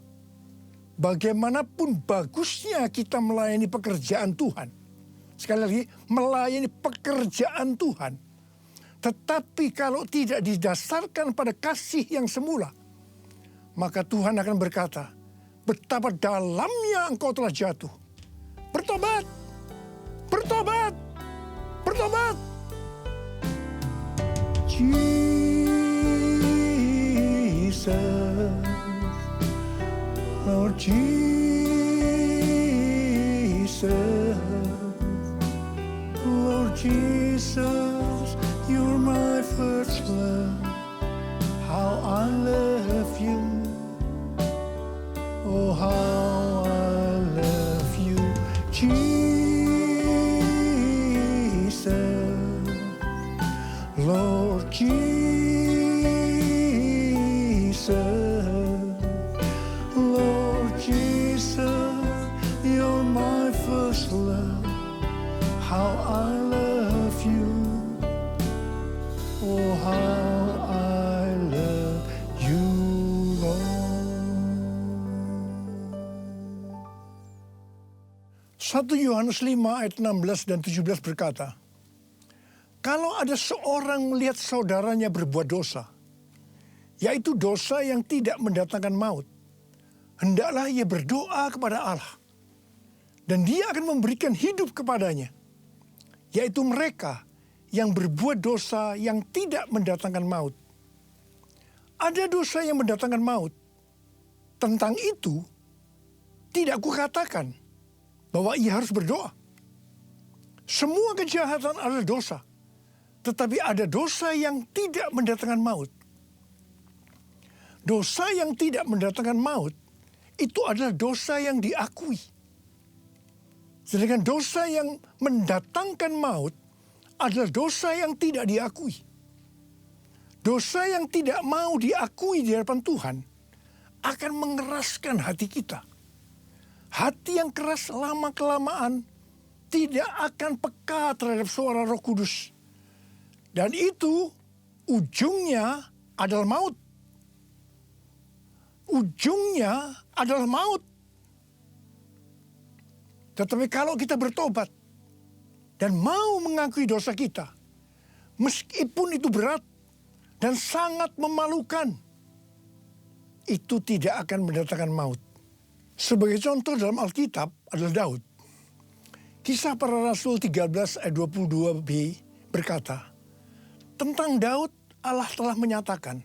bagaimanapun bagusnya kita melayani pekerjaan Tuhan, sekali lagi, melayani pekerjaan Tuhan, tetapi kalau tidak didasarkan pada kasih yang semula, maka Tuhan akan berkata, betapa dalamnya engkau telah jatuh. Bertobat, bertobat, bertobat. Jesus, Lord Jesus, Lord Jesus, you're my first love. How I love you, oh how I love you, Jesus, Lord Jesus, Lord Jesus, you're my first love. How I love you, oh how I love you, Lord. 1 Yohanes 5 ayat 16 dan 17 berkata, kalau ada seorang melihat saudaranya berbuat dosa, yaitu dosa yang tidak mendatangkan maut, hendaklah ia berdoa kepada Allah, dan Dia akan memberikan hidup kepadanya, yaitu mereka yang berbuat dosa yang tidak mendatangkan maut. Ada dosa yang mendatangkan maut. Tentang itu, tidak kukatakan bahwa ia harus berdoa. Semua kejahatan adalah dosa, tetapi ada dosa yang tidak mendatangkan maut. Dosa yang tidak mendatangkan maut, itu adalah dosa yang diakui. Sedangkan dosa yang mendatangkan maut adalah dosa yang tidak diakui. Dosa yang tidak mau diakui di hadapan Tuhan akan mengeraskan hati kita. Hati yang keras lama-kelamaan tidak akan peka terhadap suara Roh Kudus. Dan itu ujungnya adalah maut. Ujungnya adalah maut. Tetapi kalau kita bertobat dan mau mengakui dosa kita, meskipun itu berat dan sangat memalukan, itu tidak akan mendatangkan maut. Sebagai contoh dalam Alkitab adalah Daud. Kisah Para Rasul 13 ayat 22b berkata, tentang Daud Allah telah menyatakan,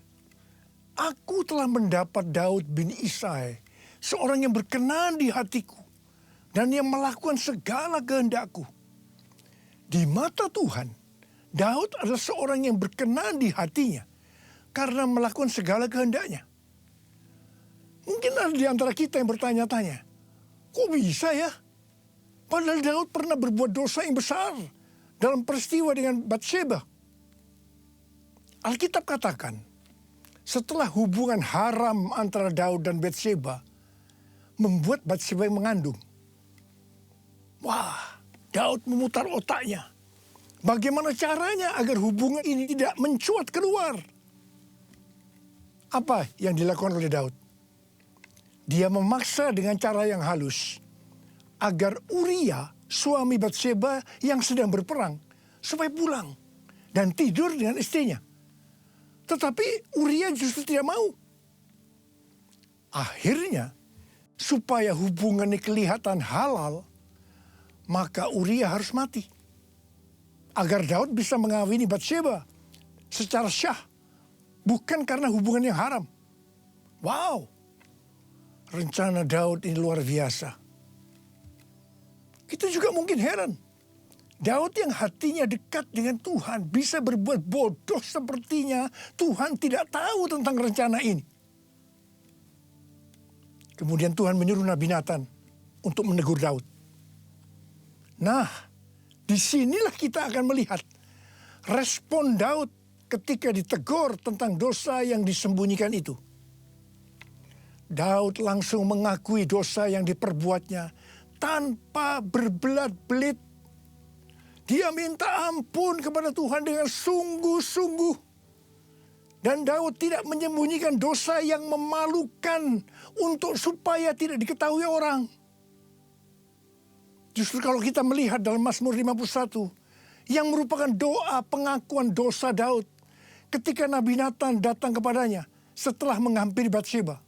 aku telah mendapat Daud bin Isai, seorang yang berkenan di hatiku, dan yang melakukan segala kehendakku. Di mata Tuhan, Daud adalah seorang yang berkenan di hatinya karena melakukan segala kehendaknya. Mungkin ada di antara kita yang bertanya-tanya, kok bisa ya? Padahal Daud pernah berbuat dosa yang besar dalam peristiwa dengan Batsheba. Alkitab katakan, setelah hubungan haram antara Daud dan Batsheba, membuat Batsheba mengandung. Wah, Daud memutar otaknya. Bagaimana caranya agar hubungan ini tidak mencuat keluar? Apa yang dilakukan oleh Daud? Dia memaksa dengan cara yang halus agar Uria, suami Batsheba yang sedang berperang, supaya pulang dan tidur dengan istrinya. Tetapi Uria justru tidak mau. Akhirnya, supaya hubungannya kelihatan halal, maka Uria harus mati. Agar Daud bisa mengawini Batsheba secara syah, bukan karena hubungan yang haram. Wow, rencana Daud ini luar biasa. Kita juga mungkin heran. Daud yang hatinya dekat dengan Tuhan bisa berbuat bodoh sepertinya Tuhan tidak tahu tentang rencana ini. Kemudian Tuhan menyuruh Nabi Nathan untuk menegur Daud. Nah, disinilah kita akan melihat respon Daud ketika ditegur tentang dosa yang disembunyikan itu. Daud langsung mengakui dosa yang diperbuatnya tanpa berbelat-belit. Dia minta ampun kepada Tuhan dengan sungguh-sungguh. Dan Daud tidak menyembunyikan dosa yang memalukan untuk supaya tidak diketahui orang. Justru kalau kita melihat dalam Mazmur 51, yang merupakan doa pengakuan dosa Daud ketika Nabi Nathan datang kepadanya setelah menghampiri Batsheba.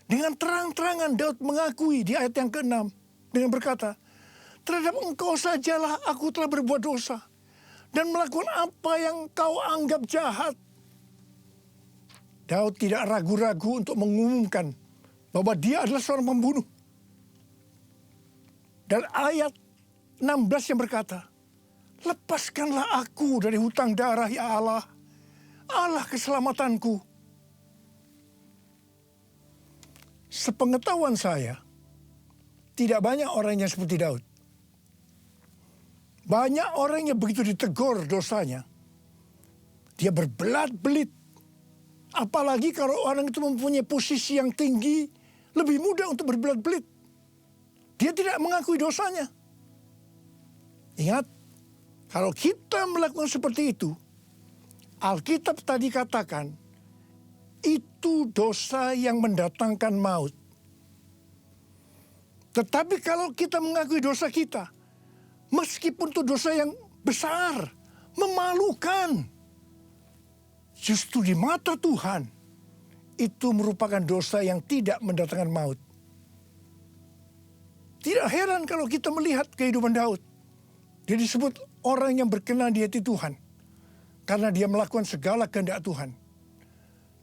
Dengan terang-terangan Daud mengakui di ayat yang ke-6 dengan berkata, terhadap engkau sajalah aku telah berbuat dosa dan melakukan apa yang kau anggap jahat. Daud tidak ragu-ragu untuk mengumumkan bahwa dia adalah seorang pembunuh. Dan ayat 16 yang berkata, lepaskanlah aku dari hutang darah ya Allah, Allah keselamatanku. Sepengetahuan saya, tidak banyak orang yang seperti Daud. Banyak orang yang begitu ditegur dosanya, dia berbelat-belit. Apalagi kalau orang itu mempunyai posisi yang tinggi, lebih mudah untuk berbelat-belit. Dia tidak mengakui dosanya. Ingat, kalau kita melakukan seperti itu, Alkitab tadi katakan, itu dosa yang mendatangkan maut. Tetapi kalau kita mengakui dosa kita, meskipun itu dosa yang besar, memalukan, justru di mata Tuhan, itu merupakan dosa yang tidak mendatangkan maut. Tidak heran kalau kita melihat kehidupan Daud. Dia disebut orang yang berkenan di hati Tuhan. Karena dia melakukan segala kehendak Tuhan.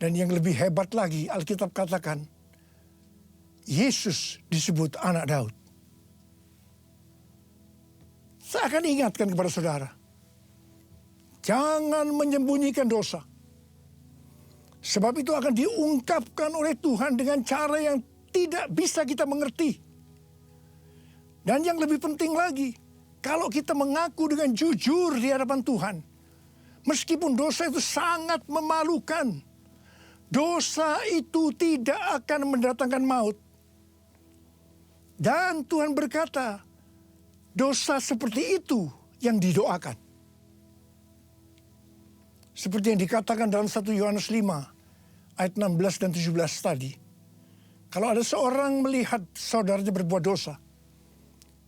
Dan yang lebih hebat lagi, Alkitab katakan, Yesus disebut anak Daud. Saya akan ingatkan kepada saudara, jangan menyembunyikan dosa. Sebab itu akan diungkapkan oleh Tuhan dengan cara yang tidak bisa kita mengerti. Dan yang lebih penting lagi, kalau kita mengaku dengan jujur di hadapan Tuhan, meskipun dosa itu sangat memalukan, dosa itu tidak akan mendatangkan maut. Dan Tuhan berkata, dosa seperti itu yang didoakan. Seperti yang dikatakan dalam 1 Yohanes 5 ayat 16 dan 17 tadi. Kalau ada seorang melihat saudaranya berbuat dosa,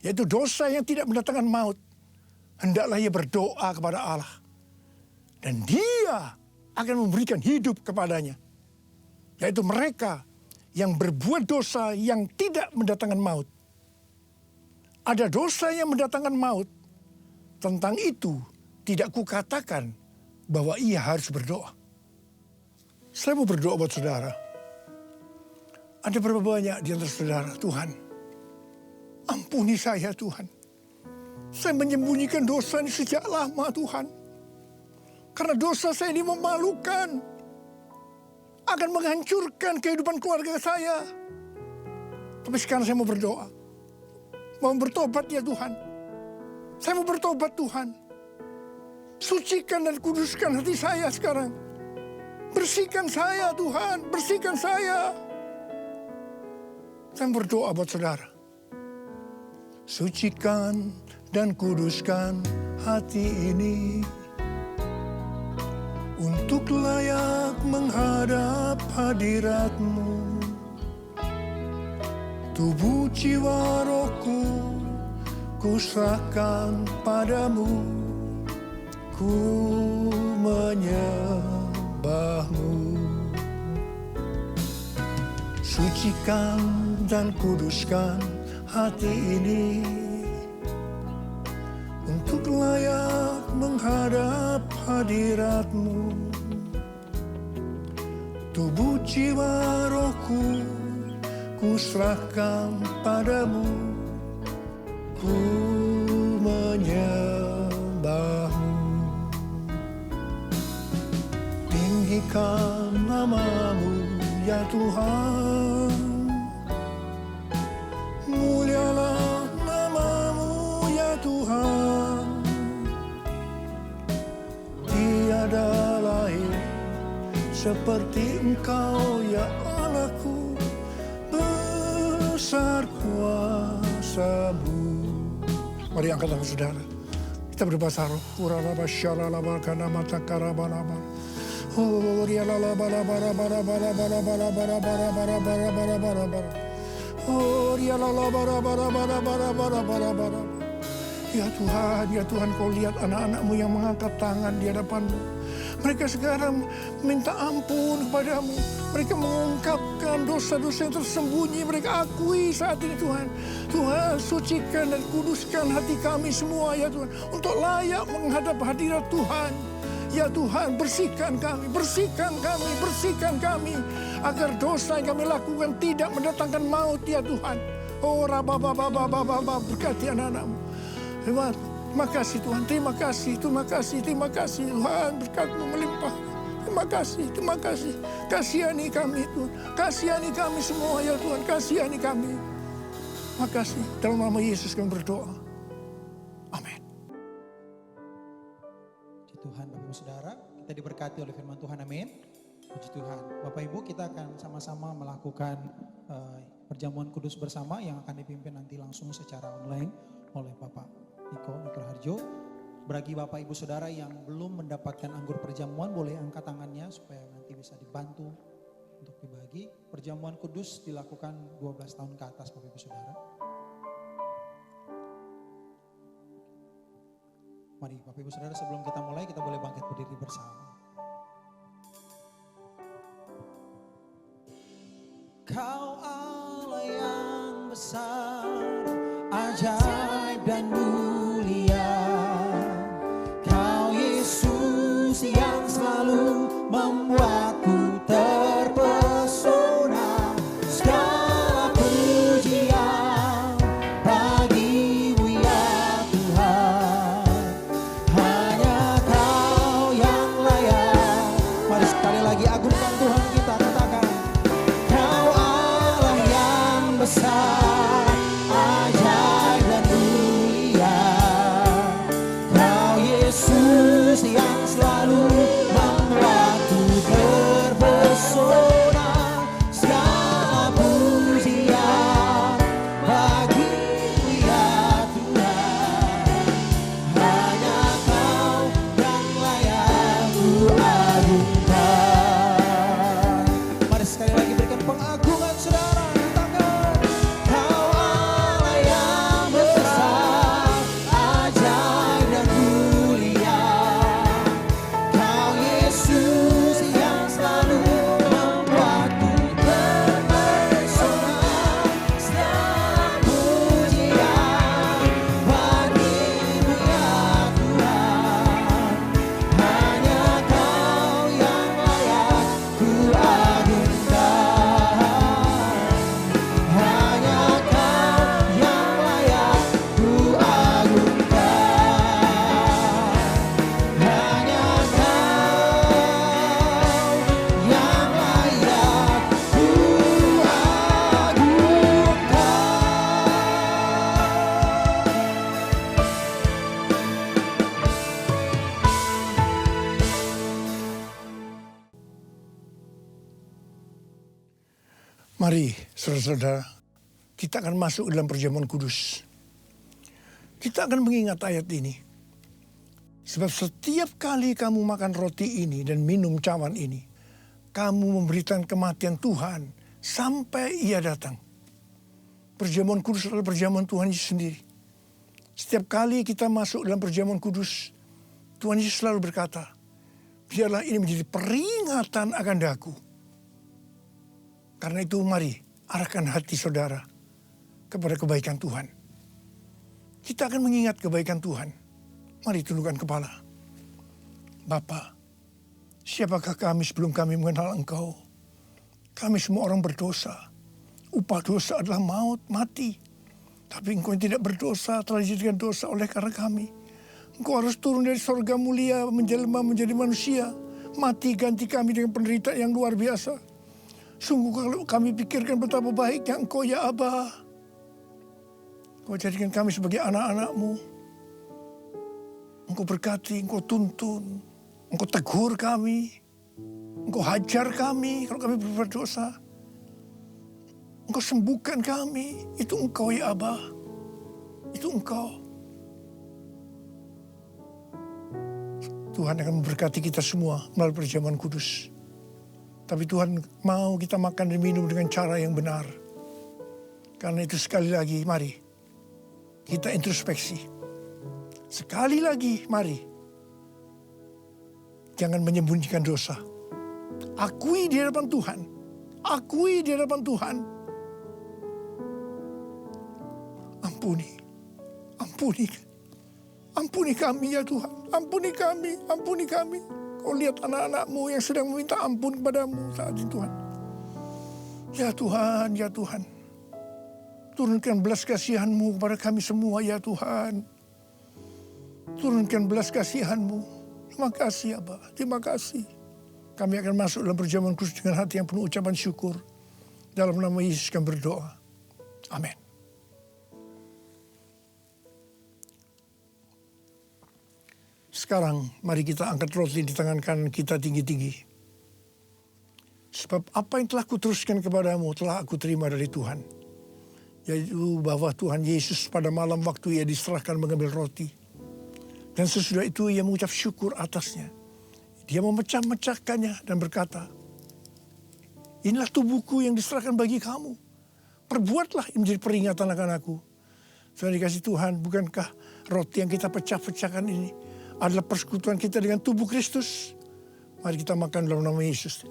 yaitu dosa yang tidak mendatangkan maut, hendaklah ia berdoa kepada Allah. Dan dia akan memberikan hidup kepadanya. Yaitu mereka yang berbuat dosa yang tidak mendatangkan maut. Ada dosa yang mendatangkan maut. Tentang itu tidak kukatakan bahwa ia harus berdoa. Saya mau berdoa buat saudara. Ada berapa banyak di antara saudara, Tuhan, ampuni saya Tuhan. Saya menyembunyikan dosa ini sejak lama Tuhan. Karena dosa saya ini memalukan. Akan menghancurkan kehidupan keluarga saya. Tapi sekarang saya mau berdoa. Mau bertobat ya Tuhan. Saya mau bertobat Tuhan. Sucikan dan kuduskan hati saya sekarang. Bersihkan saya Tuhan, bersihkan saya. Saya berdoa buat saudara. Sucikan dan kuduskan hati ini untuk layak menghadap hadirat-Mu. Tubuh jiwa rohku ku serahkan padamu, ku menyembah-Mu. Sucikan dan kuduskan hati ini untuk layak menghadap hadirat-Mu. Tubuh jiwa rohku ku serahkan padamu, ku menyembah-Mu. Tinggikan nama-Mu ya Tuhan, mulialah nama-Mu ya Tuhan. Tiada lain seperti Engkau ya Allahku, besar kuasa-Mu. Mari angkat tangan saudara. Kita berbahasa roh. Uralaba syalalaba kana mata karabalaba. Oh, rialaba bara bara bara bara bara bara bara bara bara bara bara bara. Oh, rialaba bara bara bara bara bara bara bara. Ya Tuhan, Kau lihat anak-anak-Mu yang mengangkat tangan di hadapan-Mu. Mereka sekarang minta ampun kepadamu. Mereka mengungkapkan dosa-dosa yang tersembunyi. Mereka akui saat ini Tuhan. Tuhan, sucikan dan kuduskan hati kami semua ya Tuhan. Untuk layak menghadap hadirat Tuhan. Ya Tuhan, bersihkan kami, bersihkan kami, bersihkan kami. Agar dosa yang kami lakukan tidak mendatangkan maut ya Tuhan. Oh, rabababababababab, berkati anak-anak-Mu. Terima kasih Tuhan, terima kasih, terima kasih, terima kasih Tuhan, berkat-Mu melimpah. Terima kasih, terima kasih. Kasihani kami Tuhan, kasihani kami semua ya Tuhan, kasihani kami. Terima kasih, dalam nama Yesus kami berdoa. Amin. Puji Tuhan Bapak Ibu Saudara, kita diberkati oleh firman Tuhan, amin. Puji Tuhan. Bapak Ibu, kita akan sama-sama melakukan perjamuan kudus bersama yang akan dipimpin nanti langsung secara online oleh Bapak Niko Harjo. Bagi Bapak Ibu Saudara yang belum mendapatkan anggur perjamuan, boleh angkat tangannya supaya nanti bisa dibantu untuk dibagi. Perjamuan kudus dilakukan 12 tahun ke atas Bapak Ibu Saudara. Mari Bapak Ibu Saudara, sebelum kita mulai kita boleh bangkit berdiri bersama. Kau Allah yang besar, ajaib dan mulia. Kau Yesus yang selalu membuatku terpesona. Segala pujian bagimu ya Tuhan. Hanya Kau yang layak. Mari sekali lagi agungkan Tuhan kita, katakan. Kau Allah yang besar, ajaib dan mulia. Kau Yesus yang selalu membuatku Mari saudara-saudara, kita akan masuk dalam perjamuan kudus. Kita akan mengingat ayat ini. Sebab setiap kali kamu makan roti ini dan minum cawan ini, kamu memberitakan kematian Tuhan sampai Ia datang. Perjamuan kudus adalah perjamuan Tuhan Yesus sendiri. Setiap kali kita masuk dalam perjamuan kudus, Tuhan Yesus selalu berkata, biarlah ini menjadi peringatan akan daku. Karena itu mari arahkan hati saudara kepada kebaikan Tuhan. Kita akan mengingat kebaikan Tuhan. Mari tundukkan kepala. Bapa, siapakah kami sebelum kami mengenal Engkau? Kami semua orang berdosa. Upah dosa adalah maut, mati. Tapi Engkau yang tidak berdosa telah dijadikan dosa oleh karena kami. Engkau harus turun dari sorga mulia, menjelma menjadi manusia. Mati ganti kami dengan penderitaan yang luar biasa. Sungguh kalau kami pikirkan betapa baiknya Engkau ya Aba. Engkau jadikan kami sebagai anak-anak-Mu. Engkau berkati, Engkau tuntun, Engkau tegur kami, Engkau hajar kami kalau kami berbuat dosa. Engkau sembuhkan kami, itu Engkau ya Aba, itu Engkau. Tuhan akan memberkati kita semua melalui perjamuan kudus. Tapi Tuhan mau kita makan dan minum dengan cara yang benar. Karena itu sekali lagi, mari kita introspeksi. Sekali lagi, mari. Jangan menyembunyikan dosa. Akui di hadapan Tuhan. Akui di hadapan Tuhan. Ampuni. Ampuni. Ampuni kami ya Tuhan. Ampuni kami. Ampuni kami. Kau lihat anak-anak-Mu yang sedang meminta ampun kepadamu saat ini Tuhan. Ya Tuhan, ya Tuhan. Turunkan belas kasihan-Mu kepada kami semua ya Tuhan. Turunkan belas kasihan-Mu. Terima kasih Aba, terima kasih. Kami akan masuk dalam perjamuan kudus dengan hati yang penuh ucapan syukur. Dalam nama Yesus kami berdoa. Amin. Sekarang mari kita angkat roti di tangan kanan kita tinggi-tinggi. Sebab apa yang telah kuteruskan kepadamu telah aku terima dari Tuhan. Yaitu bahwa Tuhan Yesus pada malam waktu Ia diserahkan mengambil roti. Dan sesudah itu Ia mengucap syukur atasnya. Dia memecah-mecahkannya dan berkata, inilah tubuhku yang diserahkan bagi kamu. Perbuatlah ini menjadi peringatan akan aku. Saudara dikasih Tuhan, bukankah roti yang kita pecah-pecahkan ini adalah persekutuan kita dengan tubuh Kristus? Mari kita makan dalam nama Yesus.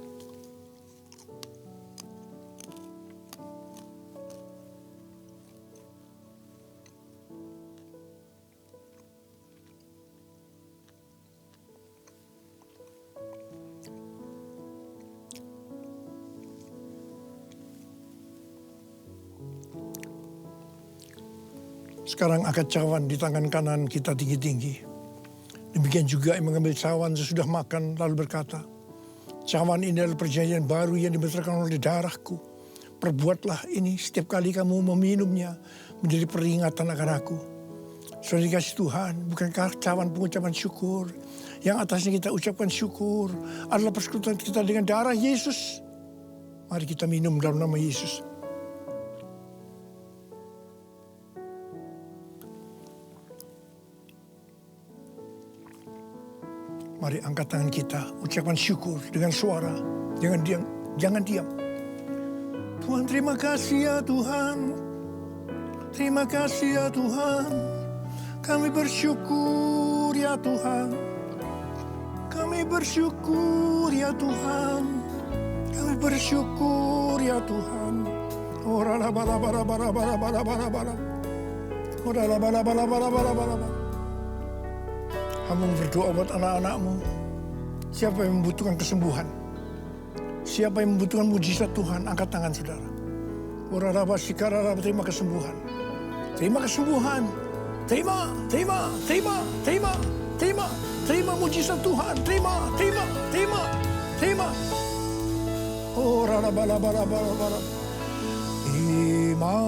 Sekarang angkat cawan di tangan kanan kita tinggi-tinggi. Demikian juga yang mengambil cawan sesudah makan lalu berkata, cawan ini adalah perjanjian baru yang dibesarkan oleh darahku. Perbuatlah ini setiap kali kamu meminumnya menjadi peringatan akan aku. Saudara dikasih Tuhan, bukankah cawan pengucapan syukur yang atasnya kita ucapkan syukur adalah persekutuan kita dengan darah Yesus? Mari kita minum dalam nama Yesus. Mari angkat tangan kita, ucapan syukur dengan suara. Jangan diam. Tuhan, terima kasih ya Tuhan. Terima kasih ya Tuhan. Kami bersyukur ya Tuhan. Kami bersyukur ya Tuhan. Kami bersyukur ya Tuhan. Ora la bara bara bara bara bara bara bara. Ora la bara bara bara bara bara. Kamu berdoa buat anak-anak-Mu. Siapa yang membutuhkan kesembuhan? Siapa yang membutuhkan mujizat Tuhan? Angkat tangan saudara. Oraraba sikararaba, terima kesembuhan. Terima kesembuhan. Terima, terima, terima, terima, terima, terima mujizat Tuhan. Terima, terima, terima, terima. Oraraba la bara bara bara. Terima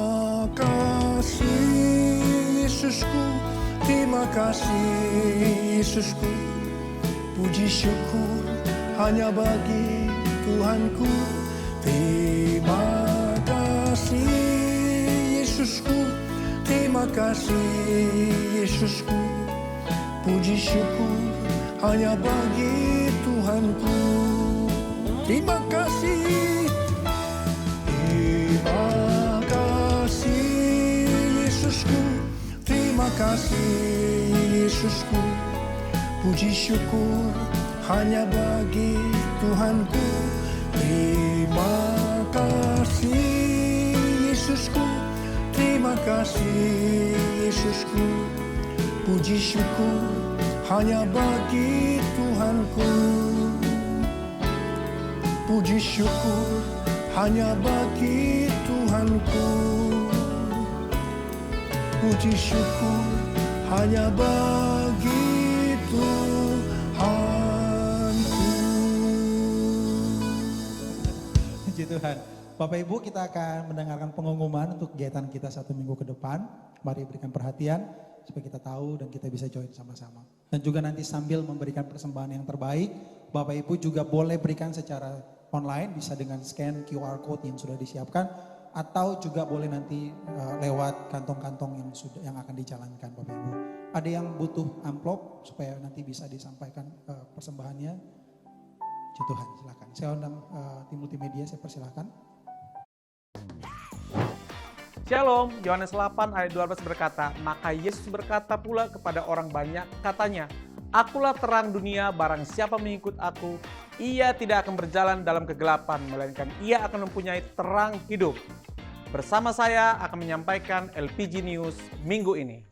kasih Yesusku. Terima kasih Yesusku, puji syukur hanya bagi Tuhanku. Terima kasih Yesusku, terima kasih Yesusku. Puji syukur hanya bagi Tuhanku. Terima kasih. Terima kasih Yesusku, terima kasih Yesusku. Puji syukur hanya bagi Tuhanku. Terima kasih Yesusku, terima kasih Yesusku. Puji syukur hanya bagi Tuhanku. Puji syukur hanya bagi Tuhanku. Puji syukur hanya bagi Tuhanku. Puji Tuhan. Bapak Ibu, kita akan mendengarkan pengumuman untuk kegiatan kita 1 minggu ke depan. Mari berikan perhatian supaya kita tahu dan kita bisa join sama-sama. Dan juga nanti sambil memberikan persembahan yang terbaik, Bapak Ibu juga boleh berikan secara online, bisa dengan scan QR code yang sudah disiapkan, atau juga boleh nanti lewat kantong-kantong yang akan dijalankan, Bapak Ibu. Ada yang butuh amplop supaya nanti bisa disampaikan persembahannya. Puji Tuhan, silakan. Saya undang tim multimedia, saya persilahkan. Shalom, Yohanes 8 ayat 12 berkata, maka Yesus berkata pula kepada orang banyak, katanya, Akulah terang dunia, barang siapa mengikut aku, ia tidak akan berjalan dalam kegelapan, melainkan ia akan mempunyai terang hidup. Bersama saya akan menyampaikan LPG News minggu ini.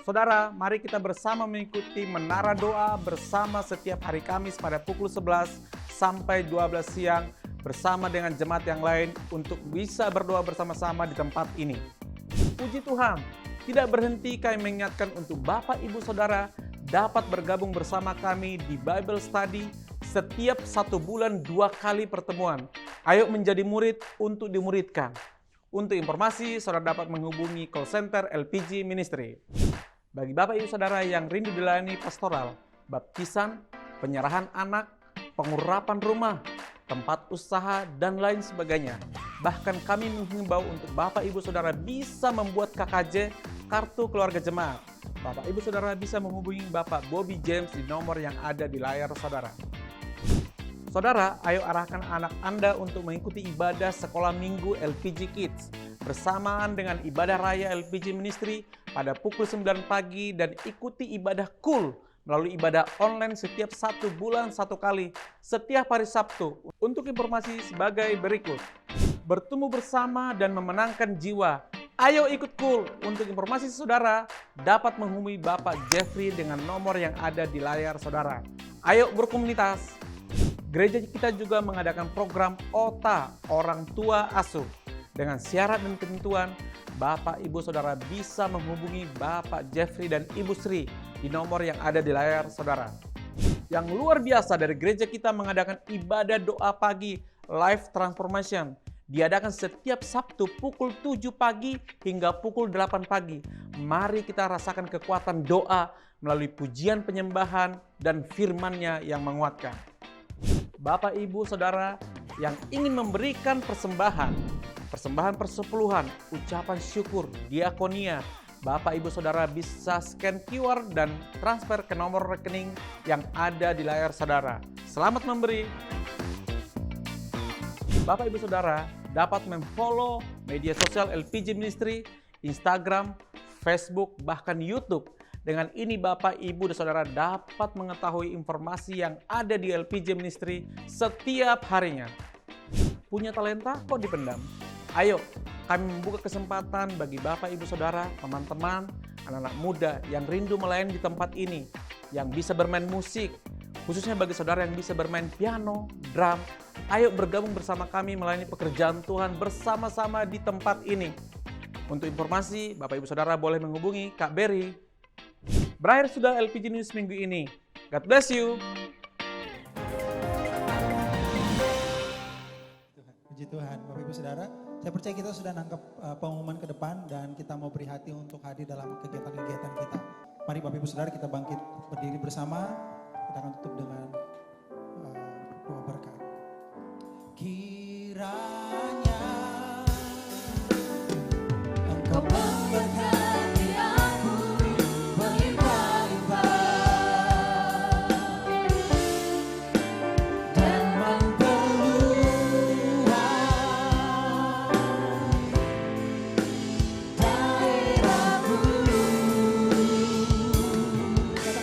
Saudara, mari kita bersama mengikuti Menara Doa bersama setiap hari Kamis pada pukul 11 sampai 12 siang bersama dengan jemaat yang lain untuk bisa berdoa bersama-sama di tempat ini. Puji Tuhan, tidak berhenti kami mengingatkan untuk Bapak Ibu Saudara dapat bergabung bersama kami di Bible Study setiap 1 bulan 2 kali pertemuan. Ayo menjadi murid untuk dimuridkan. Untuk informasi, saudara dapat menghubungi call center LPG Ministry. Bagi Bapak Ibu Saudara yang rindu dilayani pastoral, baptisan, penyerahan anak, pengurapan rumah, tempat usaha, dan lain sebagainya. Bahkan kami menghimbau untuk Bapak Ibu Saudara bisa membuat KKJ, Kartu Keluarga Jemaat. Bapak Ibu Saudara bisa menghubungi Bapak Bobby James di nomor yang ada di layar saudara. Saudara, ayo arahkan anak Anda untuk mengikuti ibadah sekolah minggu LPG Kids bersamaan dengan ibadah raya LPG Ministry pada pukul 9 pagi dan ikuti ibadah cool melalui ibadah online setiap 1 bulan 1 kali setiap hari Sabtu. Untuk informasi sebagai berikut. Bertemu bersama dan memenangkan jiwa. Ayo ikut cool. Untuk informasi saudara dapat menghubungi Bapak Jeffrey dengan nomor yang ada di layar saudara. Ayo berkomunitas. Gereja kita juga mengadakan program OTA, Orang Tua Asuh. Dengan syarat dan ketentuan, Bapak Ibu Saudara bisa menghubungi Bapak Jeffrey dan Ibu Sri di nomor yang ada di layar saudara. Yang luar biasa dari gereja kita mengadakan ibadah doa pagi Life Transformation. Diadakan setiap Sabtu pukul 7 pagi hingga pukul 8 pagi. Mari kita rasakan kekuatan doa melalui pujian penyembahan dan firman-Nya yang menguatkan. Bapak Ibu Saudara yang ingin memberikan persembahan persepuluhan, ucapan syukur, diakonia, Bapak Ibu Saudara bisa scan QR dan transfer ke nomor rekening yang ada di layar saudara. Selamat memberi. Bapak Ibu Saudara dapat memfollow media sosial LPG Ministry, Instagram, Facebook, bahkan YouTube. Dengan ini Bapak, Ibu, dan Saudara dapat mengetahui informasi yang ada di LPG Ministry setiap harinya. Punya talenta kok dipendam? Ayo, kami membuka kesempatan bagi Bapak, Ibu, Saudara, teman-teman, anak-anak muda yang rindu melayani di tempat ini, yang bisa bermain musik, khususnya bagi saudara yang bisa bermain piano, drum. Ayo bergabung bersama kami melayani pekerjaan Tuhan bersama-sama di tempat ini. Untuk informasi, Bapak, Ibu, Saudara boleh menghubungi Kak Berry. Berakhir sudah LPG News minggu ini. God bless you. Puji Tuhan, Bapak Ibu Saudara. Saya percaya kita sudah nangkep pengumuman ke depan dan kita mau beri hati untuk hadir dalam kegiatan-kegiatan kita. Mari Bapak Ibu Saudara kita bangkit berdiri bersama. Kita akan tutup dengan doa berkat. Kiranya Engkau memberkati aku berlimpah-limpah dan daerahku.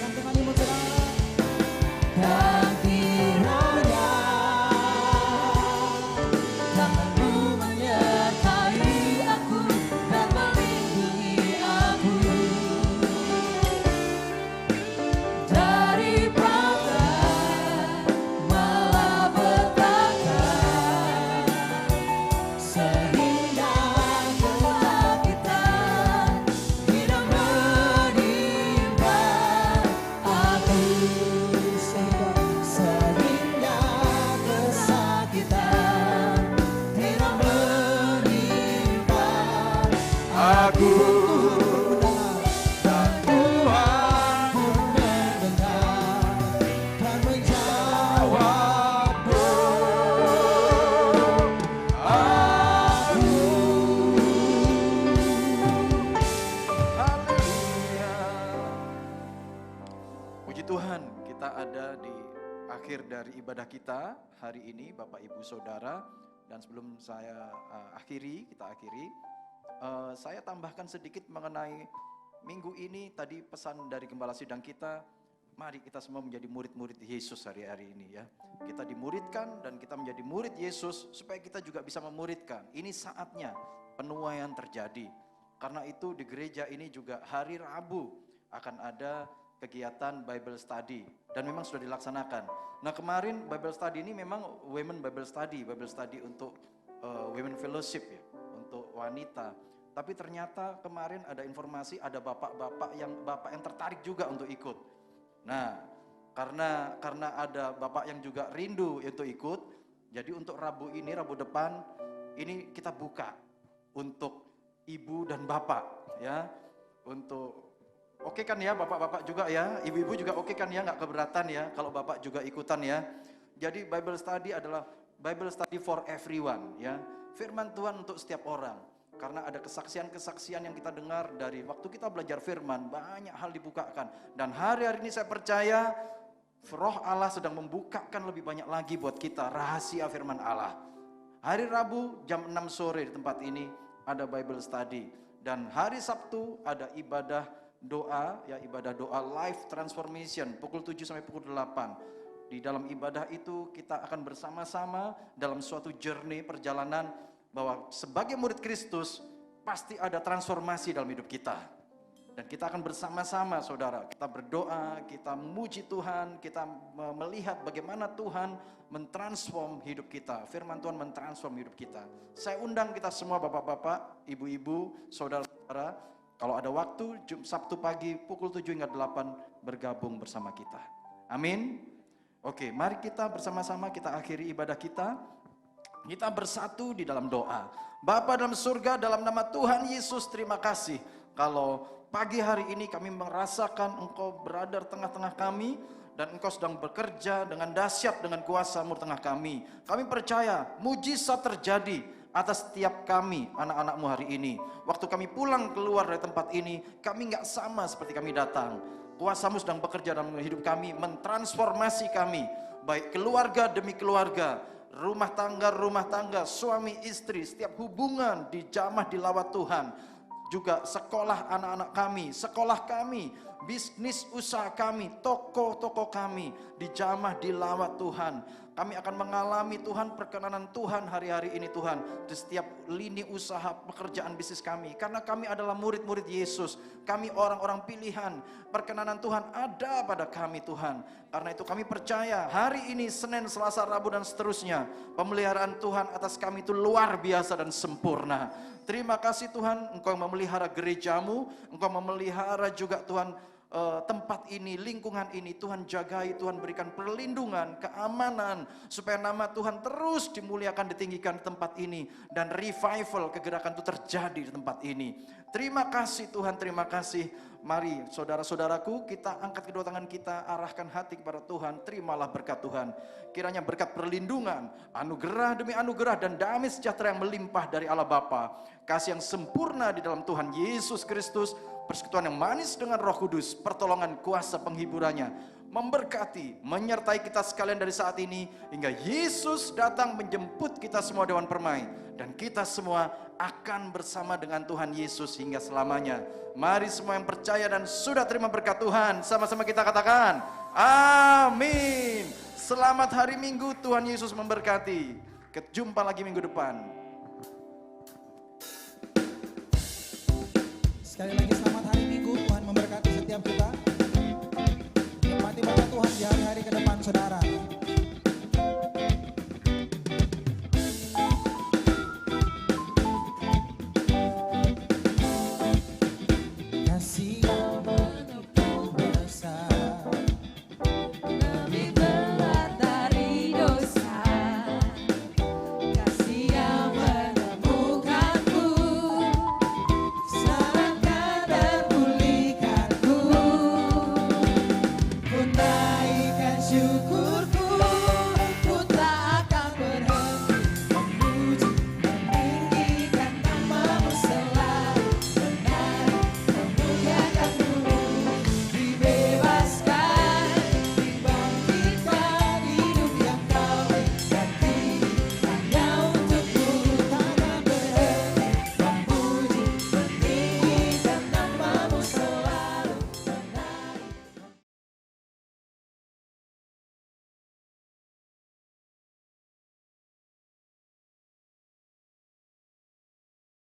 katakan dengan iman saudara. Dan kiranya tanganmu menyertai aku dan melindungi aku daripada malapetaka, sehingga kesakitan tidak menimpa aku. Sehingga kesakitan tidak menimpa Aku dan Tuhan pun mendengar dan menjawab Haleluya. Puji Tuhan, kita ada di akhir dari ibadah kita hari ini Bapak Ibu Saudara. Dan sebelum saya kita akhiri, saya tambahkan sedikit mengenai minggu ini. Tadi pesan dari Gembala Sidang kita, mari kita semua menjadi murid-murid Yesus hari-hari ini ya. Kita dimuridkan dan kita menjadi murid Yesus supaya kita juga bisa memuridkan. Ini saatnya penuaian terjadi. Karena itu di gereja ini juga hari Rabu akan ada kegiatan Bible Study dan memang sudah dilaksanakan. Nah kemarin Bible Study ini memang Women Bible Study untuk Women Fellowship ya, untuk wanita. Tapi ternyata kemarin ada informasi ada bapak yang tertarik juga untuk ikut. Nah karena ada bapak yang juga rindu untuk ikut, jadi untuk Rabu depan ini kita buka untuk ibu dan bapak ya, untuk oke kan ya bapak-bapak juga ya, ibu-ibu juga oke kan ya, nggak keberatan ya kalau bapak juga ikutan ya. Jadi Bible Study adalah Bible Study for everyone ya, firman Tuhan untuk setiap orang. Karena ada kesaksian-kesaksian yang kita dengar dari waktu kita belajar firman, banyak hal dibukakan. Dan hari-hari ini saya percaya Roh Allah sedang membukakan lebih banyak lagi buat kita rahasia firman Allah. Hari Rabu jam 6 sore di tempat ini ada Bible Study. Dan hari Sabtu ada ibadah doa life transformation pukul 7 sampai pukul 8. Di dalam ibadah itu kita akan bersama-sama dalam suatu journey perjalanan bahwa sebagai murid Kristus pasti ada transformasi dalam hidup kita. Dan kita akan bersama-sama saudara, kita berdoa, kita memuji Tuhan, kita melihat bagaimana Tuhan mentransform hidup kita. Firman Tuhan mentransform hidup kita. Saya undang kita semua bapak-bapak, ibu-ibu, saudara-saudara, kalau ada waktu Sabtu pagi pukul 7 hingga 8 bergabung bersama kita. Amin. Oke, mari kita bersama-sama kita akhiri ibadah kita. Kita bersatu di dalam doa. Bapa dalam surga, dalam nama Tuhan Yesus, terima kasih kalau pagi hari ini kami merasakan Engkau berada di tengah-tengah kami dan Engkau sedang bekerja dengan dahsyat dengan kuasa-Mu tengah kami. Kami percaya mujizat terjadi atas setiap kami, anak-anak-Mu hari ini. Waktu kami pulang keluar dari tempat ini, kami nggak sama seperti kami datang. Kuasa-Mu sedang bekerja dalam hidup kami, mentransformasi kami, baik keluarga demi keluarga, rumah tangga, suami istri, setiap hubungan dijamah dilawat Tuhan. Juga sekolah anak-anak kami, sekolah kami, bisnis usaha kami, toko-toko kami dijamah dilawat Tuhan. Kami akan mengalami Tuhan perkenanan Tuhan hari-hari ini Tuhan di setiap lini usaha pekerjaan bisnis kami. Karena kami adalah murid-murid Yesus, kami orang-orang pilihan. Perkenanan Tuhan ada pada kami Tuhan. Karena itu kami percaya hari ini Senin, Selasa, Rabu dan seterusnya pemeliharaan Tuhan atas kami itu luar biasa dan sempurna. Terima kasih Tuhan, Engkau yang memelihara gerejamu, Engkau memelihara juga Tuhan tempat ini, lingkungan ini. Tuhan jagai, Tuhan berikan perlindungan, keamanan, supaya nama Tuhan terus dimuliakan, ditinggikan di tempat ini. Dan revival, kegerakan itu terjadi di tempat ini. Terima kasih Tuhan, terima kasih. Mari saudara-saudaraku, kita angkat kedua tangan kita, arahkan hati kepada Tuhan. Terimalah berkat Tuhan. Kiranya berkat perlindungan, anugerah demi anugerah, dan damai sejahtera yang melimpah dari Allah Bapa, kasih yang sempurna di dalam Tuhan Yesus Kristus, persekutuan yang manis dengan Roh Kudus, pertolongan kuasa penghiburannya, memberkati, menyertai kita sekalian dari saat ini, hingga Yesus datang menjemput kita semua Dewan Permai. Dan kita semua akan bersama dengan Tuhan Yesus hingga selamanya. Mari semua yang percaya dan sudah terima berkat Tuhan, sama-sama kita katakan, amin. Selamat hari Minggu, Tuhan Yesus memberkati. Kejumpa lagi minggu depan. Sekali lagi selamat hari Minggu, Tuhan memberkati setiap kita. Nikmati berkat Tuhan di hari-hari ke depan saudara.